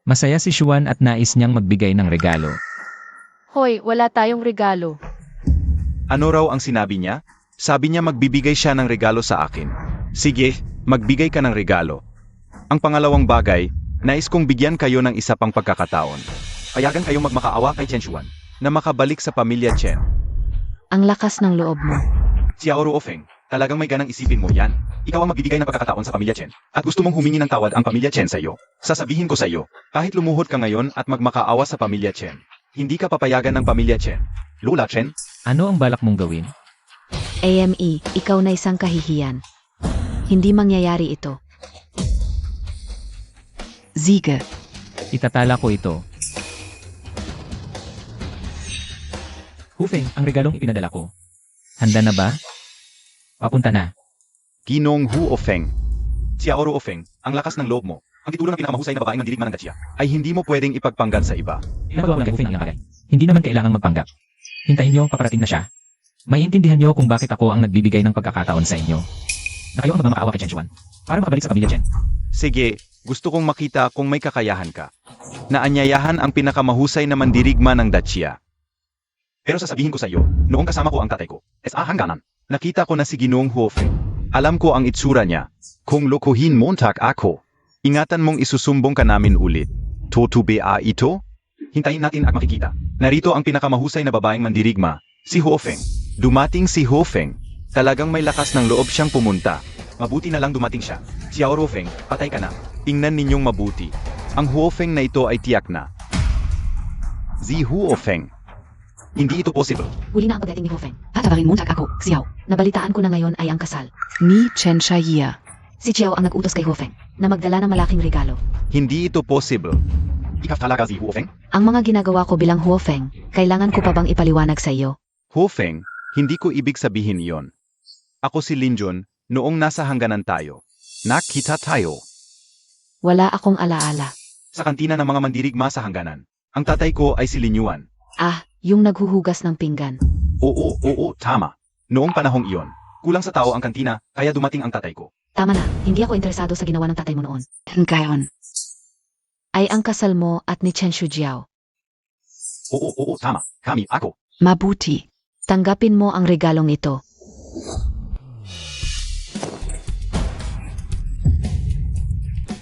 Masaya si Xuan at nais niyang magbigay ng regalo. Hoy, wala tayong regalo. ano raw ang sinabi niya? Sabi niya magbibigay siya ng regalo sa akin. Sige, magbigay ka ng regalo. Ang pangalawang bagay, nais kong bigyan kayo ng isa pang pagkakataon Payagan kayong magmakaawa kay Chen Xuan. na makabalik sa pamilya Chen. Ang lakas ng loob mo. Xiaoro Ofeng, talagang may ganang isipin mo yan. Ikaw ang magbibigay ng pagkakataon sa pamilya Chen. At gusto mong humingi ng tawad ang pamilya Chen sa iyo. Sasabihin ko sa iyo, kahit lumuhod ka ngayon at magmakaawa sa pamilya Chen, hindi ka papayagan ng pamilya Chen. Lola Chen, Ano ang balak mong gawin? AME, ikaw na isang kahihiyan. Hindi mangyayari ito. Siege. Itatala ko ito. Hufeng, ang regalong ipinadala ko. Handa na ba? Papunta na. Ginong Hu Ofeng, Xiaoro Ofeng, ang lakas ng loob mo. Ang titulo ng pinakamahusay na babaeng ng dirigma ng Dacia. ay hindi mo pwedeng ipagpanggap sa iba. Ginagawa ng Hufeng ang bagay. Hindi naman kailangang magpanggap. Hintayin niyo, paparating na siya. Maiintindihan niyo kung bakit ako ang nagbibigay ng pagkakataon sa inyo. Na kayo ang magmamakaawa kay Chen Xuan. Para makabalik sa pamilya Chen. Sige, gusto kong makita kung may kakayahan ka. Naanyayahan ang pinakamahusay na mandirigma ng Dacia. Pero sasabihin ko sa iyo, noong kasama ko ang tatay ko, SA hangganan. Nakita ko na si Ginoong Hu Ofeng. Alam ko ang itsura niya. Kung lokohin Montag ako, ingatan mong isusumbong ka namin ulit. Totoo ba ito? Hintayin natin at makikita. Narito ang pinakamahusay na babaeng mandirigma, si Hu Ofeng. Dumating si Hu Ofeng. Talagang may lakas ng loob siyang pumunta. Mabuti na lang dumating siya. Xiaoro Ofeng, patay ka na. Tingnan ninyong mabuti. Ang Hu Ofeng na ito ay tiyak na. Si Hu Ofeng. Hindi ito possible. Huli na ang pagdating ni Hofeng. Patabarin Montag ako, Xiao. Nabalitaan ko na ngayon ay ang kasal. Ni Chen Shaya. Si Chiao ang nag-utos kay Hofeng na magdala ng malaking regalo. Hindi ito possible. Ikaw talaga si Hu Ofeng? Ang mga ginagawa ko bilang Hofeng, kailangan ko pa bang ipaliwanag sa iyo? Hu Ofeng, hindi ko ibig sabihin iyon. Ako si Lin Jun, noong nasa hangganan tayo. Nakita tayo. Wala akong alaala. Sa kantina ng mga mandirigma sa hangganan. Ang tatay ko ay si Lin Yuan. Ah, yung naghuhugas ng pinggan. Oo, tama. Noong panahong iyon, kulang sa tao ang kantina, kaya dumating ang tatay ko. Tama na, hindi ako interesado sa ginawa ng tatay mo noon. Ngayon. Ay ang kasal mo at ni Chen Shujiao. Oo, tama. Kami, ako. Mabuti. Tanggapin mo ang regalong ito.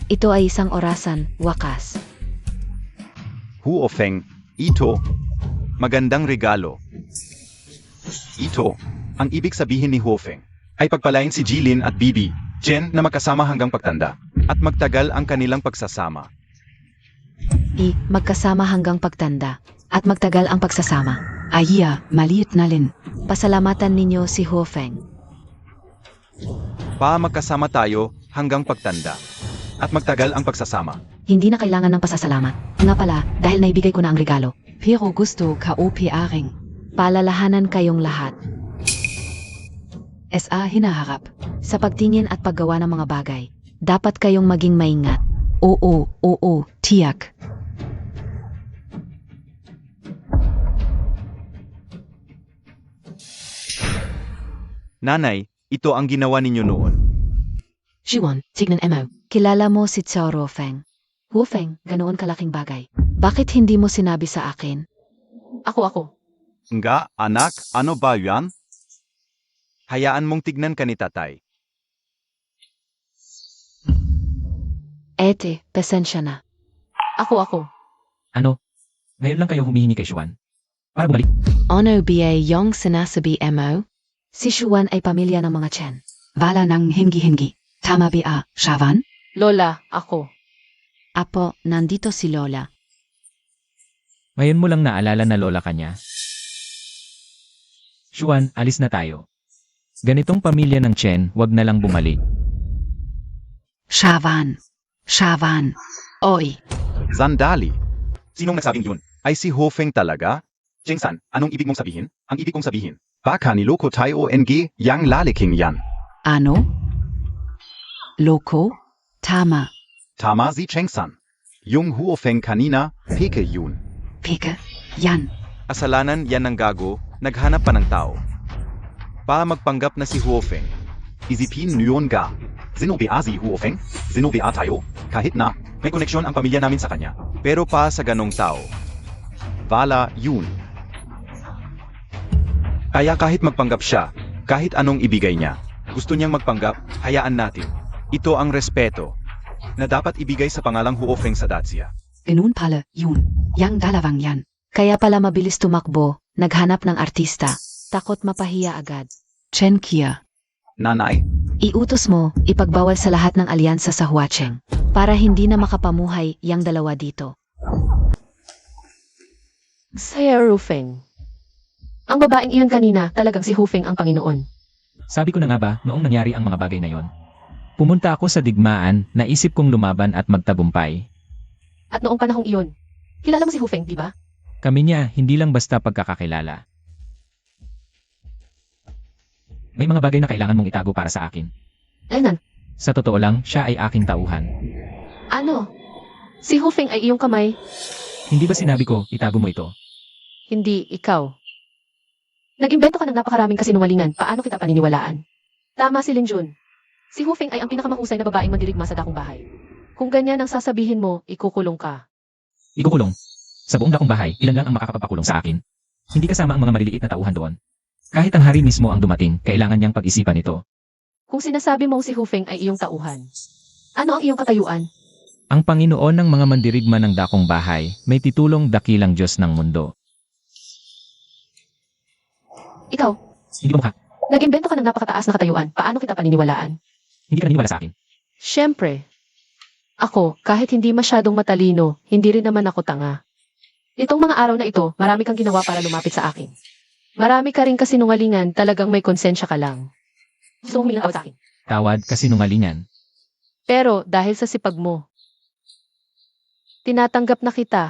Ito ay isang orasan, wakas. Hu Ofeng, ito. Magandang regalo. Ito, ang ibig sabihin ni Hu Ofeng, ay pagpalain si Jilin at Bibi, Chen na magkasama hanggang pagtanda. At magtagal ang kanilang pagsasama. Magkasama hanggang pagtanda. At magtagal ang pagsasama. Aya, maliit na lin. Pasalamatan ninyo si Hofeng. Magkasama tayo hanggang pagtanda. At magtagal ang pagsasama. Hindi na kailangan ng pasasalamat. Nga pala, dahil naibigay ko na ang regalo. Pero gusto ka o piaring. Palalahanan kayong lahat. SA hinaharap. Sa pagtingin at paggawa ng mga bagay, dapat kayong maging maingat. Oo, tiyak. Nanay, ito ang ginawa ninyo noon. Jiwon, tignan mo. Kilala mo si Xiao Rofeng. Wufeng, ganoon kalaking bagay. Bakit hindi mo sinabi sa akin? Ako. Nga, anak, ano ba yan? Hayaan mong tignan ka ni tatay. Ete, pasensya na. Ako. Ano? Ngayon lang kayo humihingi kay Xuan. Para bumalik. Ono ba yung sinasabi mo? Si Xuan ay pamilya ng mga Chen. Wala nang hingi-hingi. Tama ba, Shavan? Lola, ako. Apo, nandito si Lola. Ngayon mo lang naalala na lola ka niya. Xuan, alis na tayo. Ganitong pamilya ng Chen, wag na lang bumalik. Shavan. Oy, Sandali. Sinong nagsabing yun? Ay si Hofeng talaga? Jingsan, anong ibig mong sabihin? Ang ibig kong sabihin, baka niloko tayo ONG yang laliking yan. ano? Loko? Tama. Tama si Chengsan. Yung Hofeng kanina, peke yun. Peke, yan. Kasalanan yan ng gago, naghanap pa ng tao. Pa magpanggap na si Huofeng. Isipin niyon ka. Sino ba si Hofeng? Sino ba tayo? Kahit na, may koneksyon ang pamilya namin sa kanya. Pero pa sa ganong tao. Wala yun. Kaya kahit magpanggap siya, kahit anong ibigay niya, gusto niyang magpanggap, hayaan natin. Ito ang respeto na dapat ibigay sa pangalang Huofeng sa Dacia. Ganun pala, yun. Yang dalawang yan. Kaya pala mabilis tumakbo, naghanap ng artista. Takot mapahiya agad. Chen Kia. Nanay, Iutos mo, ipagbawal sa lahat ng alyansa sa Huacheng. Para hindi na makapamuhay yang dalawa dito. Saya Rufeng. Ang babaeng iyon kanina, talagang si Hufeng ang Panginoon. Sabi ko na nga ba, noong nangyari ang mga bagay na yon. Pumunta ako sa digmaan, naisip kong lumaban at magtagumpay. At noong panahong iyon, kilala mo si Hufeng, di ba? Kami niya, hindi lang basta pagkakakilala. May mga bagay na kailangan mong itago para sa akin. Lenan, Sa totoo lang, siya ay aking tauhan. ano? Si Hufeng ay iyong kamay, Hindi ba sinabi ko, itago mo ito? hindi ikaw. Nag-imbento ka ng napakaraming kasinungalingan, paano kita paniniwalaan? Tama si Linjun. Si Hufeng ay ang pinakamahusay na babaeng mandirigma sa dakong bahay. Kung ganyan ang sasabihin mo, ikukulong ka. Ikukulong. Sa buong dakong bahay, ilan lang ang makakapapakulong sa akin. Hindi kasama ang mga maliliit na tauhan doon. Kahit ang hari mismo ang dumating, kailangan niyang pag-isipan ito. Kung sinasabi mong si Hufeng ay iyong tauhan, ano ang iyong katayuan? Ang Panginoon ng mga mandirigma ng dakong bahay, may titulong dakilang Diyos ng mundo. Ikaw, Hindi ko mukha. nag-imbento ka ng napakataas na katayuan, paano kita paniniwalaan? Hindi ka naniniwala sa akin. Siyempre. Ako, kahit hindi masyadong matalino, hindi rin naman ako tanga. Itong mga araw na ito, marami kang ginawa para lumapit sa akin. Marami ka rin kasinungalingan, talagang may konsensya ka lang. Gusto mong humingi ng tawad sa akin. Tawad kasinungalingan. Pero dahil sa sipag mo, tinatanggap na kita.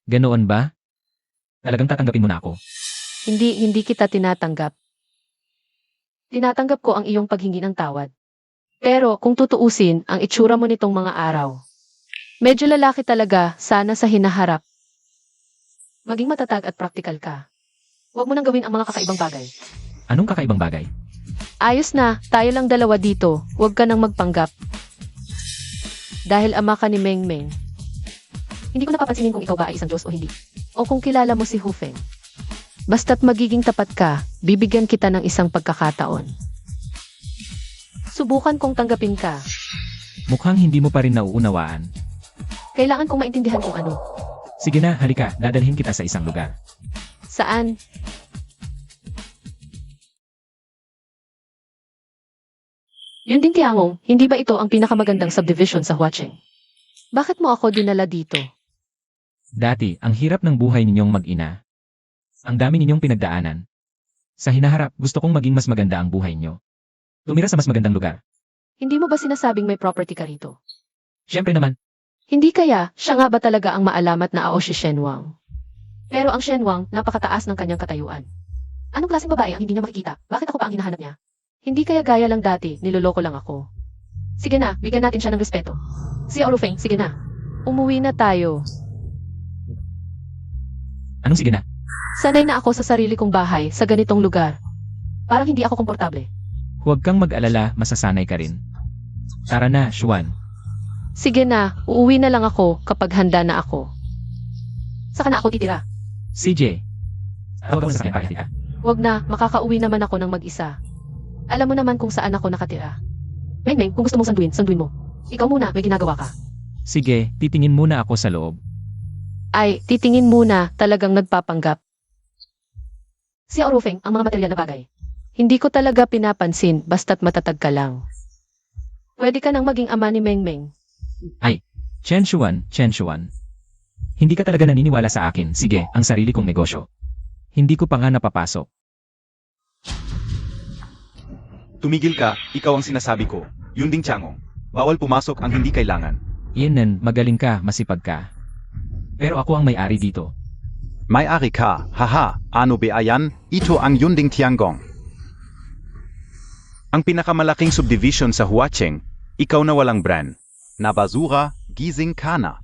Ganoon ba? Talagang tatanggapin mo na ako. Hindi kita tinatanggap. Tinatanggap ko ang iyong paghingi ng tawad. Pero kung tutuusin ang itsura mo nitong mga araw, medyo lalaki talaga, sana sa hinaharap. Maging matatag at praktikal ka. Huwag mo nang gawin ang mga kakaibang bagay. Anong kakaibang bagay? Ayos na, tayo lang dalawa dito, huwag ka nang magpanggap. Dahil ama ka ni Meng Meng. Hindi ko napapansinin kung ikaw ba ay isang Diyos o hindi. O kung kilala mo si Hufeng. Basta't magiging tapat ka, bibigyan kita ng isang pagkakataon. Subukan kong tanggapin ka. Mukhang hindi mo pa rin nauunawaan. Kailangan kong maintindihan kung ano. Sige na, halika, dadalhin kita sa isang lugar. Saan? Yun din Tiangong, hindi ba ito ang pinakamagandang subdivision sa Huacheng? Bakit mo ako dinala dito? Dati, ang hirap ng buhay ninyong mag-ina. Ang dami ninyong pinagdaanan. Sa hinaharap, gusto kong maging mas maganda ang buhay nyo. Tumira sa mas magandang lugar. Hindi mo ba sinasabing may property ka rito? Siyempre naman, Hindi kaya, siya nga ba talaga ang maalamat na Aoshi Shenwang? Pero ang Shenwang, napakataas ng kanyang katayuan. Anong klaseng babae ang hindi niya makikita? Bakit ako pa ang hinahanap niya? Hindi kaya gaya lang dati, niloloko lang ako. Sige na, bigyan natin siya ng respeto. Si Orufeng, sige na. Umuwi na tayo. Anong sige na? Sanay na ako sa sarili kong bahay, sa ganitong lugar. Parang hindi ako komportable. Huwag kang mag-alala, masasanay ka rin. Tara na, Xuan. Sige na, uuwi na lang ako kapag handa na ako. Saka na ako titira. CJ. Tawag mo sa akin para kita. Huwag na, makakauwi naman ako ng mag-isa. Alam mo naman kung saan ako nakatira. Meng, kung gusto mong sanduin mo. Ikaw muna, may ginagawa ka. Sige, titingin muna ako sa loob. Ay, titingin muna, talagang nagpapanggap. Si Orufeng, ang mga material na bagay. Hindi ko talaga pinapansin, basta't matatag ka lang. Pwede ka nang maging ama ni Meng. Chen Xuan. Hindi ka talaga naniniwala sa akin. Sige, ang sarili kong negosyo. Hindi ko pa nga napapasok. Tumigil ka, ikaw ang sinasabi ko. Yun ding Tiangong. Bawal pumasok ang hindi kailangan. Ian, magaling ka, masipag ka. Pero ako ang may-ari dito. May-ari ka, haha, ano ba ayan, ito ang Yunding Tiangong. Ang pinakamalaking subdivision sa Huacheng, ikaw na walang brand. Nabasura, gising ka na.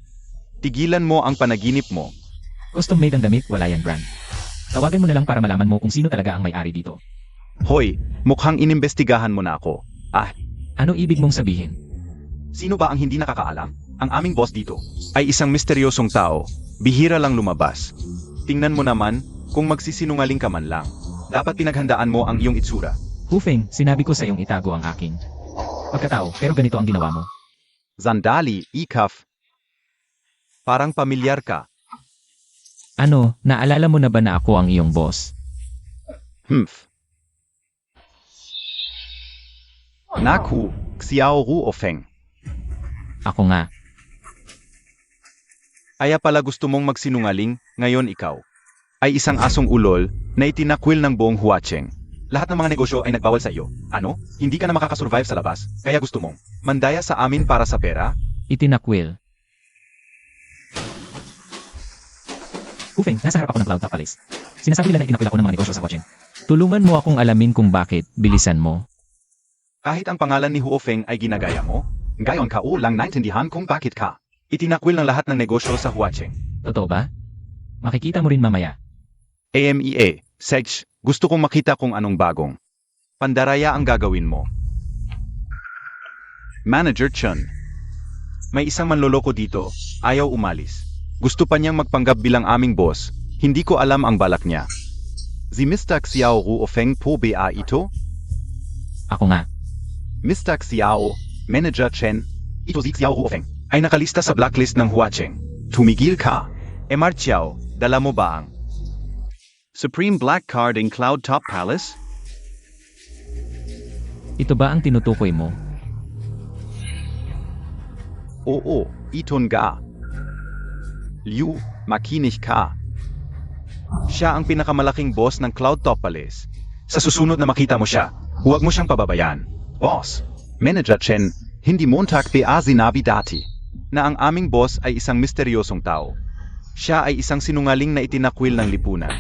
Tigilan mo ang panaginip mo. Custom made ang damit, wala yan brand. Tawagan mo na lang para malaman mo kung sino talaga ang may-ari dito. Hoy, mukhang inimbestigahan mo na ako. Ano ibig mong sabihin? Sino ba ang hindi nakakaalam? Ang aming boss dito ay isang misteryosong tao. Bihira lang lumabas. Tingnan mo naman kung magsisinungaling ka man lang. Dapat pinaghandaan mo ang iyong itsura. Hufeng, sinabi ko sa iyong itago ang aking pagkatao, pero ganito ang ginawa mo. Sandali, ikaf. Parang pamilyar ka. Ano, naalala mo na ba na ako ang iyong boss? Humph. Naku, Xiao Ruofeng. Ako nga. Kaya pala gusto mong magsinungaling, ngayon ikaw ay isang asong ulol na itinakwil ng buong Huacheng. Lahat ng mga negosyo ay nagbawal sa iyo. Ano? Hindi ka na makakasurvive sa labas, kaya gusto mong mandaya sa amin para sa pera? Itinakwil. Hufeng, nasa harap ako ng Cloud Top Palace. Sinasabi nila na itinakwil ako ng mga negosyo sa Huacheng. Tulungan mo akong alamin kung bakit, bilisan mo. Kahit ang pangalan ni Huofeng ay ginagaya mo, Ngayon ka lang naintindihan kung bakit ka. itinakwil ng lahat ng negosyo sa Huacheng. Totoo ba? Makikita mo rin mamaya. AMEA, Sedge, gusto kong makita kung anong bagong pandaraya ang gagawin mo. Manager Chun. May isang manloloko dito, ayaw umalis. Gusto pa niyang magpanggap bilang aming boss, hindi ko alam ang balak niya. Si Mr. Xiao Ruofeng po ba ito? Ako nga. Mr. Xiao, Manager Chen, ito si Xiao Ruofeng. Ay nakalista sa blacklist ng Huacheng. Tumigil ka. Emar Chiao, dala mo ba ang Supreme Black Card in Cloud Top Palace? Ito ba ang tinutukoy mo? Oo, iton ga. Liu, makinig ka. siya ang pinakamalaking boss ng Cloud Top Palace? Sa susunod na makita mo siya, huwag mo siyang pababayaan. Boss, Manager Chen, hindi Montag ba sinabi dati Na ang aming boss ay isang misteryosong tao. Siya ay isang sinungaling na itinakwil ng lipunan.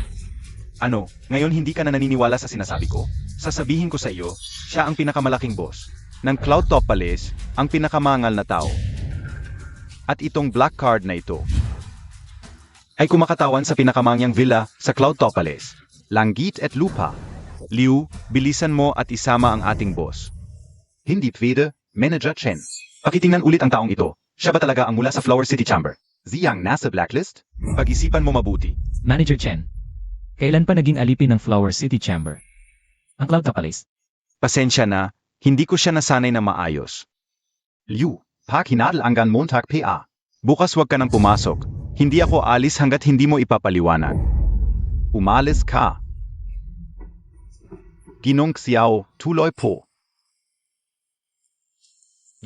Ano, ngayon hindi ka na naniniwala sa sinasabi ko? Sasabihin ko sa iyo, siya ang pinakamalaking boss ng Cloud Top Palace, ang pinakamangal na tao. At itong black card na ito ay kumakatawan sa pinakamangyang villa sa Cloud Top Palace. Langit et lupa. Liu, bilisan mo at isama ang ating boss. Hindi pwede, Manager Chen. Pakitingnan ulit ang taong ito. Siya ba talaga ang mula sa Flower City Chamber? Ziyang nasa blacklist? Pag-isipan mo mabuti. Manager Chen, kailan pa naging alipin ng Flower City Chamber? Ang Cloud Top Palace. Pasensya na, hindi ko siya nasanay na maayos. Liu, pakinadlangan Montag PA. Bukas wag ka nang pumasok. Hindi ako alis hanggat hindi mo ipapaliwanag. Umalis ka. Ginong Xiao, tuloy po.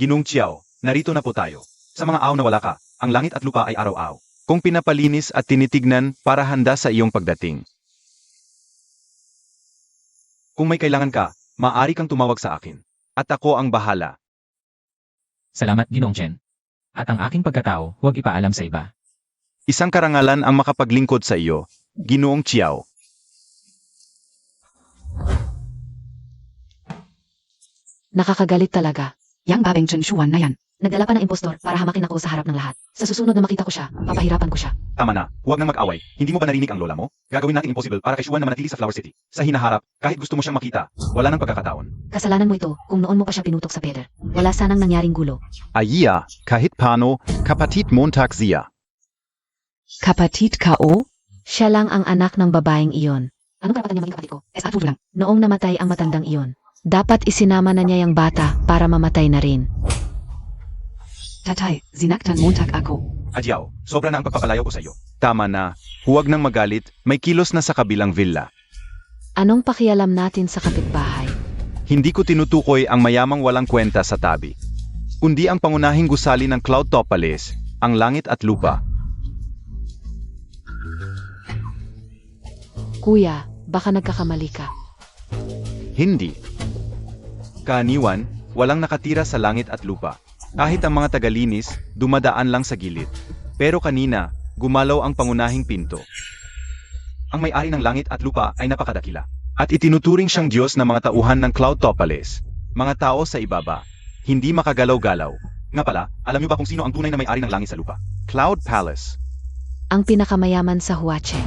Ginong Chiao, narito na po tayo. Sa mga aw na wala ka, ang langit at lupa ay araw-aw. Kung pinapalinis at tinitignan para handa sa iyong pagdating. Kung may kailangan ka, maaari kang tumawag sa akin. At ako ang bahala. Salamat, Ginoong Chen. At ang aking pagkatao, huwag ipaalam sa iba. Isang karangalan ang makapaglingkod sa iyo, Ginoong Chiao. Nakakagalit talaga. Yang babeng Chen Shuan na yan. Nagdala pa ng impostor para hamakin ako sa harap ng lahat. Sa susunod na makita ko siya, papahirapan ko siya. Tama na, huwag nang mag-away. Hindi mo ba narinig ang lola mo? Gagawin natin impossible para kay Shuan na manatili sa Flower City. Sa hinaharap, kahit gusto mo siyang makita, wala nang pagkakataon. Kasalanan mo ito kung noon mo pa siya pinutok sa peder. Wala sanang nangyaring gulo. Aya, kahit paano, kapatit Montag siya. Kapatit K.O.? Siya lang ang anak ng babaeng iyon. Anong karapatan niya maging kapatid ko? Es at lang. Noong namatay ang matandang iyon, dapat isinama na niya yung bata para mamatay na rin. Tatay, sinaktan Montag ako. Adyaw, sobra na ang pagpapalayo ko sa iyo. Tama na, huwag nang magalit, may kilos na sa kabilang villa. Anong pakialam natin sa kapitbahay? Hindi ko tinutukoy ang mayamang walang kwenta sa tabi. Kundi ang pangunahing gusali ng Cloud Top Palace, ang langit at lupa. Kuya, baka nagkakamali ka. Hindi. Kaaniwan, walang nakatira sa langit at lupa. Kahit ang mga tagalinis, dumadaan lang sa gilid. Pero kanina, gumalaw ang pangunahing pinto. Ang may-ari ng langit at lupa ay napakadakila. At itinuturing siyang Diyos ng mga tauhan ng Cloud Top Palace. Mga tao sa ibaba, hindi makagalaw-galaw. Nga pala, alam niyo ba kung sino ang tunay na may-ari ng langit sa lupa? Cloud Palace. Ang pinakamayaman sa Huacheng.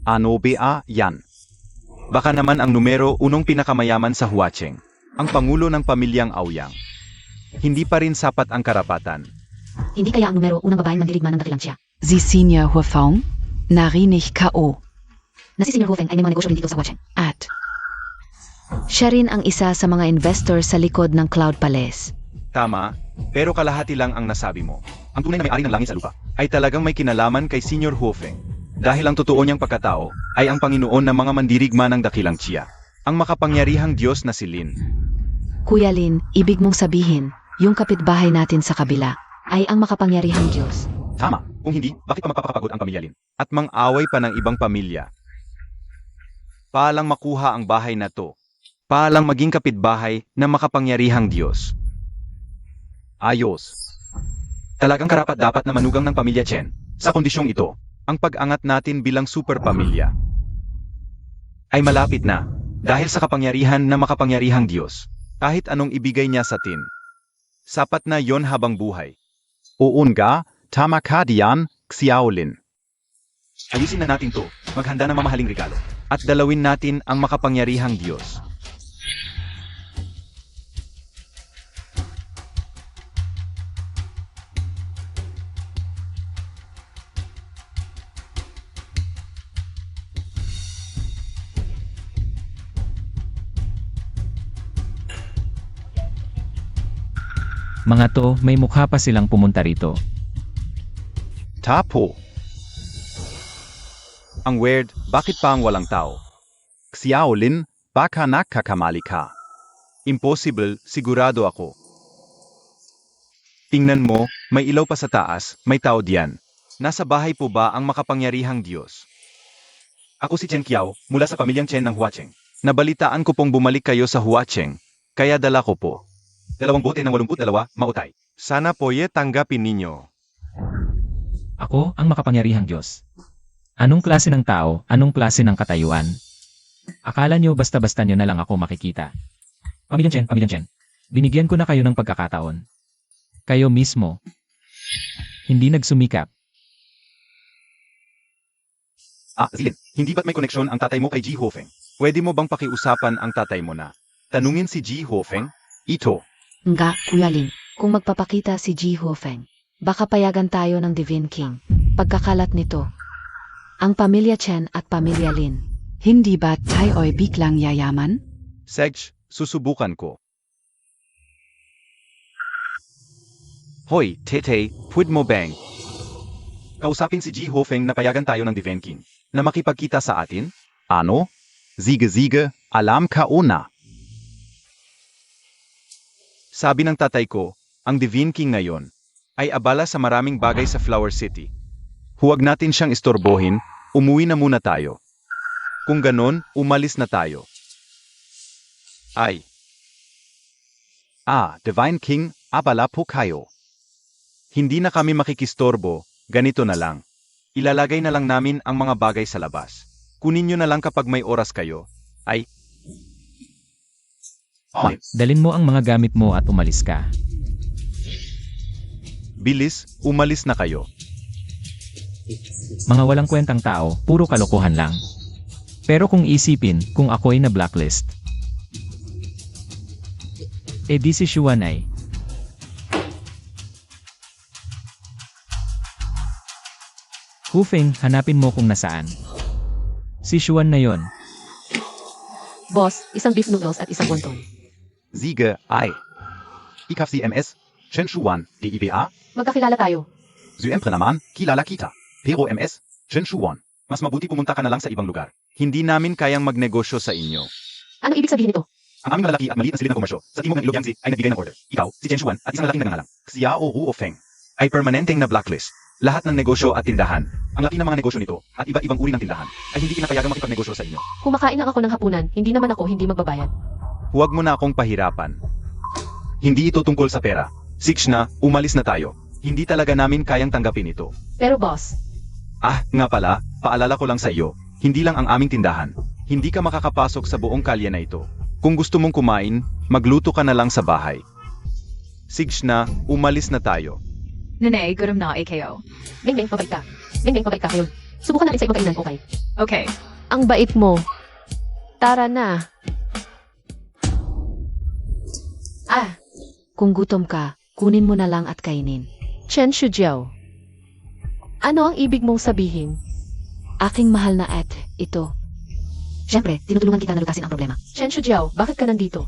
Ano ba yan? Baka naman ang numero unong pinakamayaman sa Huacheng, ang pangulo ng pamilyang Aoyang. Hindi pa rin sapat ang karapatan. Hindi kaya ang numero unang babaeng mandirigma ng dakilang siya. Si Senior Huafeng? Narinig K.O. Na si Senior Huafeng ay may mga negosyo dito sa Huacheng. At Siya rin ang isa sa mga investor sa likod ng Cloud Palace. Tama, pero kalahati lang ang nasabi mo. Ang tunay na may-ari ng langit sa lupa ay talagang may kinalaman kay Senior Huafeng. Dahil ang totoo niyang pagkatao ay ang Panginoon ng mga mandirigma ng dakilang Chia. Ang makapangyarihang Diyos na si Lin. Kuya Lin, ibig mong sabihin, yung kapitbahay natin sa kabila, ay ang makapangyarihang Diyos. Tama, kung hindi, bakit pa magpapakapagod ang pamilya Lin? At mang-away pa ng ibang pamilya. Paalang makuha ang bahay na to. Paalang maging kapitbahay ng makapangyarihang Diyos. Ayos. Talagang karapat-dapat na manugang ng pamilya Chen. Sa kondisyong ito, Ang pag-angat natin bilang super pamilya ay malapit na, dahil sa kapangyarihan na makapangyarihang Diyos. kahit anong ibigay niya sa atin. Sapat na yon habang buhay. Uunga, tama ka diyan, Xiaolin. Ayusin na natin to, maghanda ng mamahaling regalo. At dalawin natin ang makapangyarihang Diyos. Mga to, may mukha pa silang pumunta rito. Tapo. Ang weird, bakit pa ang walang tao? Xiaolin, baka nakakamali ka. Impossible, sigurado ako. Tingnan mo, may ilaw pa sa taas, may tao diyan. Nasa bahay po ba ang makapangyarihang Diyos? Ako si Chen Qiao, mula sa pamilyang Chen ng Huacheng. Nabalitaan ko pong bumalik kayo sa Huacheng, kaya dala ko po. 2 bote ng 82, mautay. Sana poye tanggapin ninyo. Ako ang makapangyarihang Diyos. Anong klase ng tao, anong klase ng katayuan? Akala nyo basta-basta nyo na lang ako makikita. Pamilyang Chen, binigyan ko na kayo ng pagkakataon. Kayo mismo. Hindi nagsumikap. Zilin, hindi ba't may koneksyon ang tatay mo kay Ji Hofeng? Pwede mo bang pakiusapan ang tatay mo na? Tanungin si Ji Hofeng? Ito. Nga, Kuya Lin, kung magpapakita si Ji Hofeng, baka payagan tayo ng Divine King. Pagkakalat nito, ang pamilya Chen at pamilya Lin. Hindi ba tayo'y biglang yayaman? Sedge, susubukan ko. Hoy, Tete, pwede mo bang? Kausapin si Ji Hofeng na payagan tayo ng Divine King. Na makipagkita sa atin? Ano? Sige, alam ka una. Sabi ng tatay ko, ang Divine King ngayon ay abala sa maraming bagay sa Flower City. Huwag natin siyang istorbohin, umuwi na muna tayo. Kung ganon, umalis na tayo. Ay. Divine King, abala po kayo. Hindi na kami makikistorbo, ganito na lang. Ilalagay na lang namin ang mga bagay sa labas. Kunin nyo na lang kapag may oras kayo. Ay. Fine. Dalin mo ang mga gamit mo at umalis ka. Bilis, umalis na kayo. Mga walang kwentang tao, puro kalokohan lang. Pero kung isipin, kung ako'y na blacklist, di si Xuan ay. Hu Feng, hanapin mo kung nasaan. Si Xuan na yon. Boss, isang beef noodles at isang wonton. Siege, Ei. Ich habe sie MS. Chen Shuan, DIBA. Magkakilala tayo. Syempre naman, kilala kita. Pero MS, Chen Shuan. Mas mabuti pumunta ka na lang sa ibang lugar. Hindi namin kayang magnegosyo sa inyo. Ano ibig sabihin nito? Ang aming malalaki at maliit na silid ng komersyo sa timog ng Ilog Yangtze ay nagbigay ng order. Ikaw, si Chen Shuan at isang lalaking nagngangalang Xiao Ruo Feng. Ay permanenteng na blacklist. Lahat ng negosyo at tindahan. Ang laki ng mga negosyo nito at iba-ibang uri ng tindahan ay hindi kinapayagang makipagnegosyo sa inyo. Kumakain lang ako ng hapunan, hindi naman ako hindi magbabayad. Huwag mo na akong pahirapan. Hindi ito tungkol sa pera. Six na, umalis na tayo. Hindi talaga namin kayang tanggapin ito. Pero boss, Ah, nga pala, paalala ko lang sa iyo, hindi lang ang aming tindahan. Hindi ka makakapasok sa buong kalye na ito. Kung gusto mong kumain, magluto ka na lang sa bahay. Six na, umalis na tayo. Nene, gutom na AKO. Meng, mabait ka. Meng, mabait ka kayo. Subukan natin sa ibang kainan, okay? Okay. Ang bait mo. Tara na. Ah, Kung gutom ka, kunin mo na lang at kainin. Chen Shujiao. Ano ang ibig mong sabihin? Aking mahal na ate, ito. Siyempre, tinutulungan kita na lutasin ang problema. Chen Shujiao, bakit ka nandito?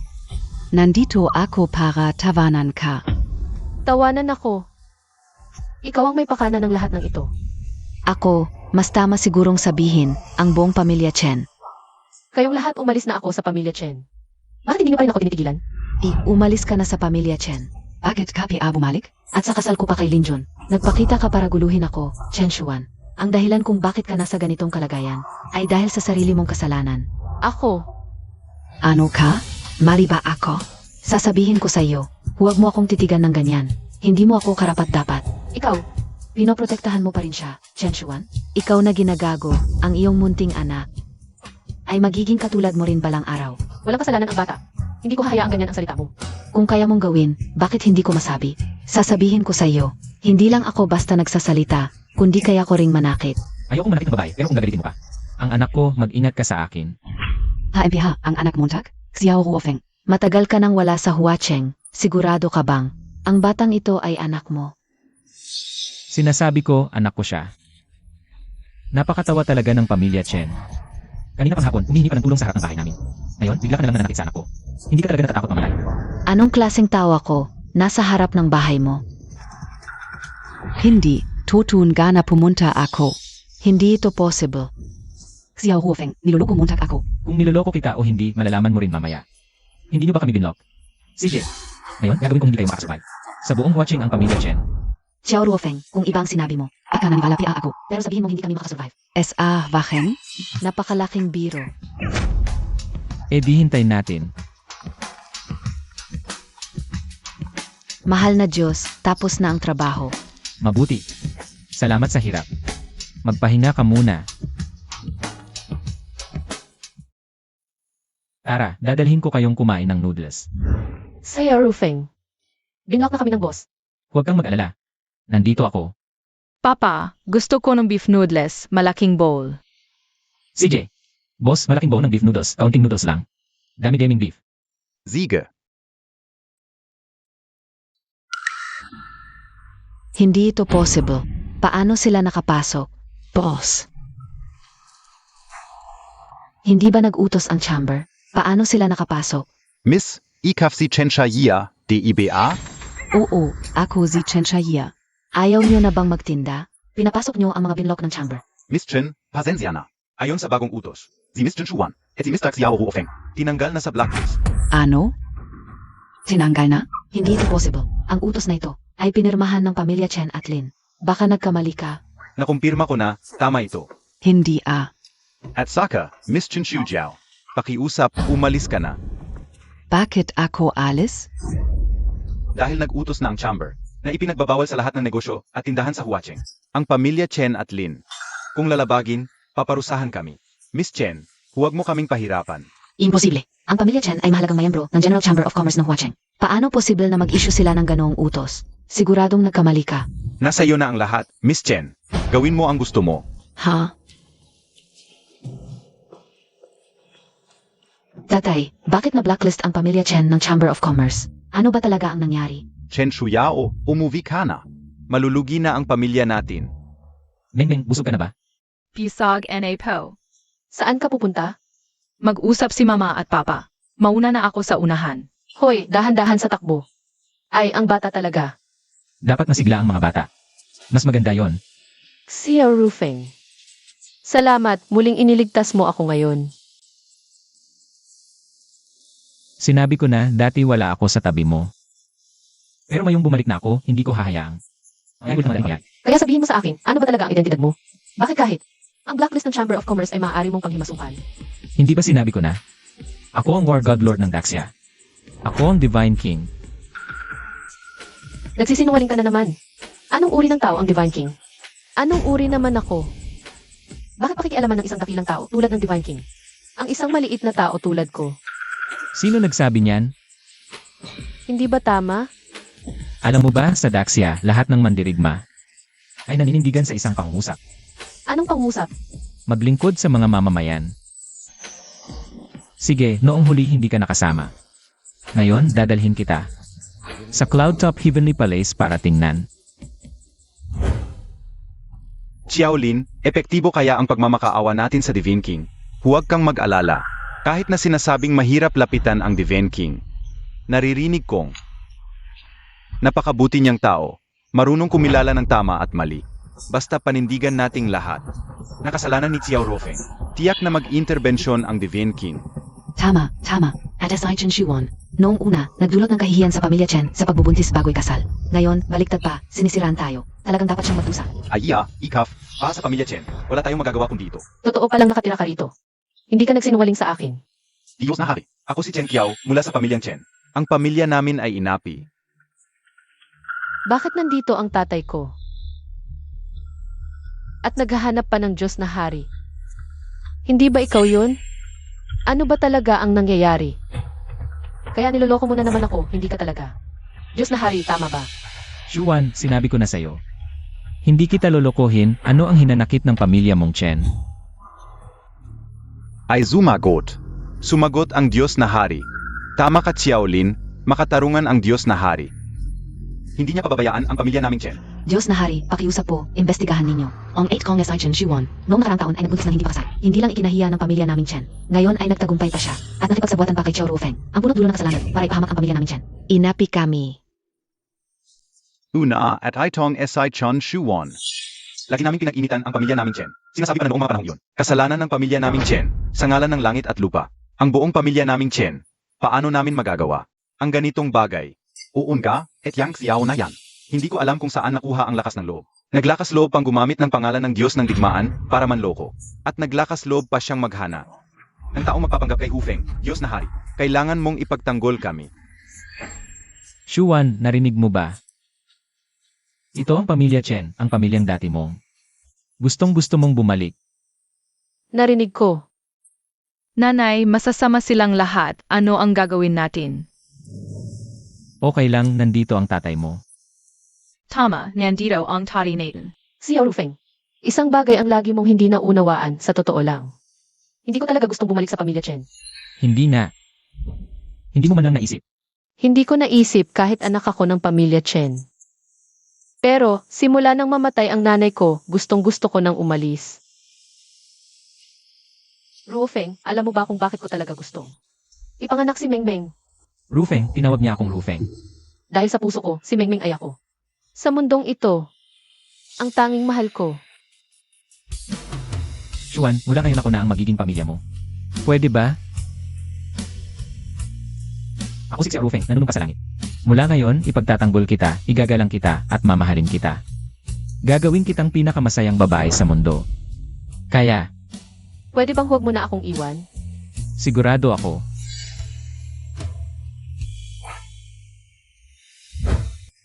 Nandito ako para tawanan ka. Tawanan ako. Ikaw ang may pakana ng lahat ng ito. Ako, mas tama sigurong sabihin, ang buong pamilya Chen. Kayong lahat umalis na ako sa pamilya Chen. Bakit hindi niyo pa rin ako tinitigilan? Umalis ka na sa pamilya Chen. Bakit ka pa bumalik? At sa kasal ko pa kay Lin Jun, nagpakita ka para guluhin ako, Chen Xuan. Ang dahilan kung bakit ka nasa ganitong kalagayan, ay dahil sa sarili mong kasalanan. Ako. Ano ka? Mali ba ako? Sasabihin ko sa iyo, huwag mo akong titigan ng ganyan. Hindi mo ako karapat-dapat. Ikaw. Pinoprotektahan mo pa rin siya, Chen Xuan. Ikaw na ginagago, ang iyong munting anak, ay magiging katulad mo rin balang araw. Walang kasalanan ang bata. Hindi ko hahayaang ganyan ang salita mo. Kung kaya mong gawin, bakit hindi ko masabi? Sasabihin ko sa iyo, hindi lang ako basta nagsasalita, kundi kaya ko ring manakit. Ayoko manakit ng babae, pero kung gagalitin mo ka. Ang anak ko, mag-ingat ka sa akin. HMPH, ang anak Montag? Xiao Ruofeng. Matagal ka nang wala sa Huacheng, sigurado ka bang? Ang batang ito ay anak mo. Sinasabi ko, anak ko siya. Napakatawa talaga ng pamilya Chen. Kanina pang hapon, humihingi pa ng tulong sa harap ng bahay namin. Ngayon, bigla ka na lang nananakit sa anak ko. Hindi ka talaga natatakot mamatay. Anong klaseng tawa ko? Nasa harap ng bahay mo. Hindi, tutun gana pumunta ako. Hindi ito possible. Xiao Ruofeng, niluloko Montag ako. Kung niloloko kita o hindi, malalaman mo rin mamaya. Hindi niyo ba kami binlock? Sige. Ngayon, gagawin kong hindi kayo makasurvive. Sa buong watching ang pamilya Chen. Xiao Ruofeng, kung ibang sinabi mo, Aka naniwala pa ako. pero sabihin mo hindi kami makasurvive. SA Wachen? Napakalaking biro. Di hintay natin. Mahal na Diyos, tapos na ang trabaho. Mabuti. Salamat sa hirap. Magpahinga ka muna. Tara, dadalhin ko kayong kumain ng noodles. Saya Rufeng. Binlock na kami ng boss. Huwag kang mag-alala. Nandito ako. Papa, gusto ko ng beef noodles, malaking bowl. CJ. Boss, malaking bowl ng beef noodles. Kaunting noodles lang. Dami-daming beef. Siege. Hindi ito possible. Paano sila nakapasok? Boss. Hindi ba nag-utos ang chamber? Paano sila nakapasok? Miss, ikaf si Chensha Yia, DIBA? Oo, ako si Chen Shaya. Ayaw niyo na bang magtinda? Pinapasok niyo ang mga binlock ng chamber. Miss Chen, pasensya na. Ayon sa bagong utos, si Miss Chen Shuan at si Mr. Xiao Ruofeng. Tinanggal na sa blacklist. Ano? Tinanggal na? Hindi ito possible. Ang utos na ito ay pinirmahan ng pamilya Chen at Lin. Baka nagkamali ka. Nakumpirma ko na, tama ito. Hindi At saka, Miss Chen Shujiao, pakiusap, umalis ka na. Bakit ako alis? Dahil nag-utos na ang chamber, na ipinagbabawal sa lahat ng negosyo at tindahan sa Huacheng. Ang pamilya Chen at Lin. Kung lalabagin, paparusahan kami. Miss Chen, huwag mo kaming pahirapan. Imposible. Ang pamilya Chen ay mahalagang mayembro ng General Chamber of Commerce ng Huacheng. Paano posible na mag-issue sila ng ganoong utos? Siguradong nagkamali ka. Nasa iyo na ang lahat, Miss Chen. Gawin mo ang gusto mo. Ha? Tatay, bakit na-blacklist ang pamilya Chen ng Chamber of Commerce? Ano ba talaga ang nangyari? Chen Shuyao, umuwi ka na. Malulugi na ang pamilya natin. Mengmeng, busog ka na ba? Pisag na po. Saan ka pupunta? Mag-usap si mama at papa. Mauna na ako sa unahan. Hoy, dahan-dahan sa takbo. Ay, ang bata talaga. Dapat masigla ang mga bata. Mas maganda yon. Xiao Rufeng. Salamat, muling iniligtas mo ako ngayon. Sinabi ko na dati wala ako sa tabi mo. Pero ngayong bumalik na ako, hindi ko hahayaang. Ang gulo naman yan. Kaya sabihin mo sa akin, ano ba talaga ang identidad mo? Bakit kahit ang blacklist ng Chamber of Commerce ay maaari mong panghimasukan? Hindi ba sinabi ko na? Ako ang War God Lord ng Daxia. Ako ang Divine King. Nagsisinungaling ka na naman. Anong uri ng tao ang Divine King? Anong uri naman ako? Bakit pakikialaman ng isang dakilang tao tulad ng Divine King? Ang isang maliit na tao tulad ko. Sino nagsabi niyan? Hindi ba tama? Alam mo ba, sa Daxia, lahat ng mandirigma ay naninindigan sa isang pangusap. Anong pangusap? Maglingkod sa mga mamamayan. Sige, noong huli hindi ka nakasama. Ngayon, dadalhin kita sa Cloudtop Heavenly Palace para tingnan. Xiaolin, epektibo kaya ang pagmamakaawa natin sa Divine King? Huwag kang mag-alala. Kahit na sinasabing mahirap lapitan ang Divine King, naririnig kong napakabuti niyang tao, marunong kumilala ng tama at mali. Basta panindigan nating lahat. Nakasalanan ni Xiao Rofeng. Tiyak na mag-interbensyon ang Divine King. Tama. At SI Chen Shuan. Noong una, nagdulot ng kahihiyan sa pamilya Chen sa pagbubuntis bago'y kasal. Ngayon, baliktad pa, sinisiraan tayo. Talagang dapat siyang magdusa. Aiya, ikaf, para sa pamilya Chen, wala tayong magagawa kung dito. Totoo palang nakatira ka rito. Hindi ka nagsinungaling sa akin. Diyos na hari. Ako si Chen Qiao, mula sa pamilyang Chen. Ang pamilya namin ay inapi. Bakit nandito ang tatay ko? At naghahanap pa ng Diyos na hari. Hindi ba ikaw yun? Ano ba talaga ang nangyayari? Kaya niloloko mo na naman ako, hindi ka talaga. Diyos na hari, tama ba? Shuan, sinabi ko na sa'yo. Hindi kita lolokohin, ano ang hinanakit ng pamilya mong Chen? Ay sumagot. Sumagot ang Diyos na hari. Tama ka Xiaolin, makatarungan ang Diyos na hari. Hindi niya pababayaan ang pamilya naming Chen. Diyos na hari, pakiusap po, imbestigahan ninyo. Ang 8 Kong SI Chen Shuan, noong nakarang taon ay nagbuntis ng hindi pa kasal. Hindi lang ikinahiya ng pamilya naming Chen. Ngayon ay nagtagumpay pa siya. At nakipagsabuatan pa kay Xiao Rufeng. Ang punot dulo ng kasalanan para ipahamak ang pamilya naming Chen. Inapi kami. Una at Aitong SI Chun Shuwon. Lagi namin pinag-initan ang pamilya naming Chen. Sinasabi pa na noong mga panahong yun. Kasalanan ng pamilya naming Chen, sa ngalan ng langit at lupa. Ang buong pamilya naming Chen, paano namin magagawa ang ganitong bagay? Uun ka, et yang xiao na yan. Hindi ko alam kung saan nakuha ang lakas ng loob. Naglakas loob pang gumamit ng pangalan ng Diyos ng digmaan para manloko. At naglakas loob pa siyang maghana ng taong magpapanggap kay Hufeng, Diyos na hari. Kailangan mong ipagtanggol kami. Shuan, narinig mo ba? Ito ang pamilya Chen, ang pamilyang dati mong. Gustong-gusto mong bumalik. Narinig ko. Nanay, masasama silang lahat. Ano ang gagawin natin? Okay lang, nandito ang tatay mo. Tama, nandito ang tari natin. Xiao Rufeng, isang bagay ang lagi mong hindi naunawaan sa totoo lang. Hindi ko talaga gustong bumalik sa pamilya Chen. Hindi na. Hindi mo man lang naisip. Hindi ko naisip kahit anak ako ng pamilya Chen. Pero, simula nang mamatay ang nanay ko, gustong-gusto ko nang umalis. Rufeng, alam mo ba kung bakit ko talaga gusto? Ipanganak si Mengmeng. Rufeng, tinawag niya akong Rufeng. Dahil sa puso ko, si Mengmeng ay ako. Sa mundong ito, ang tanging mahal ko. Shuan, mula ngayon ako na ang magiging pamilya mo. Pwede ba? Ako si Xiao Rufeng, nanunong ka sa langit. Mula ngayon, ipagtatanggol kita, igagalang kita, at mamahalin kita. Gagawin kitang pinakamasayang babae sa mundo. Kaya, Pwede bang huwag mo na akong iwan? sigurado ako.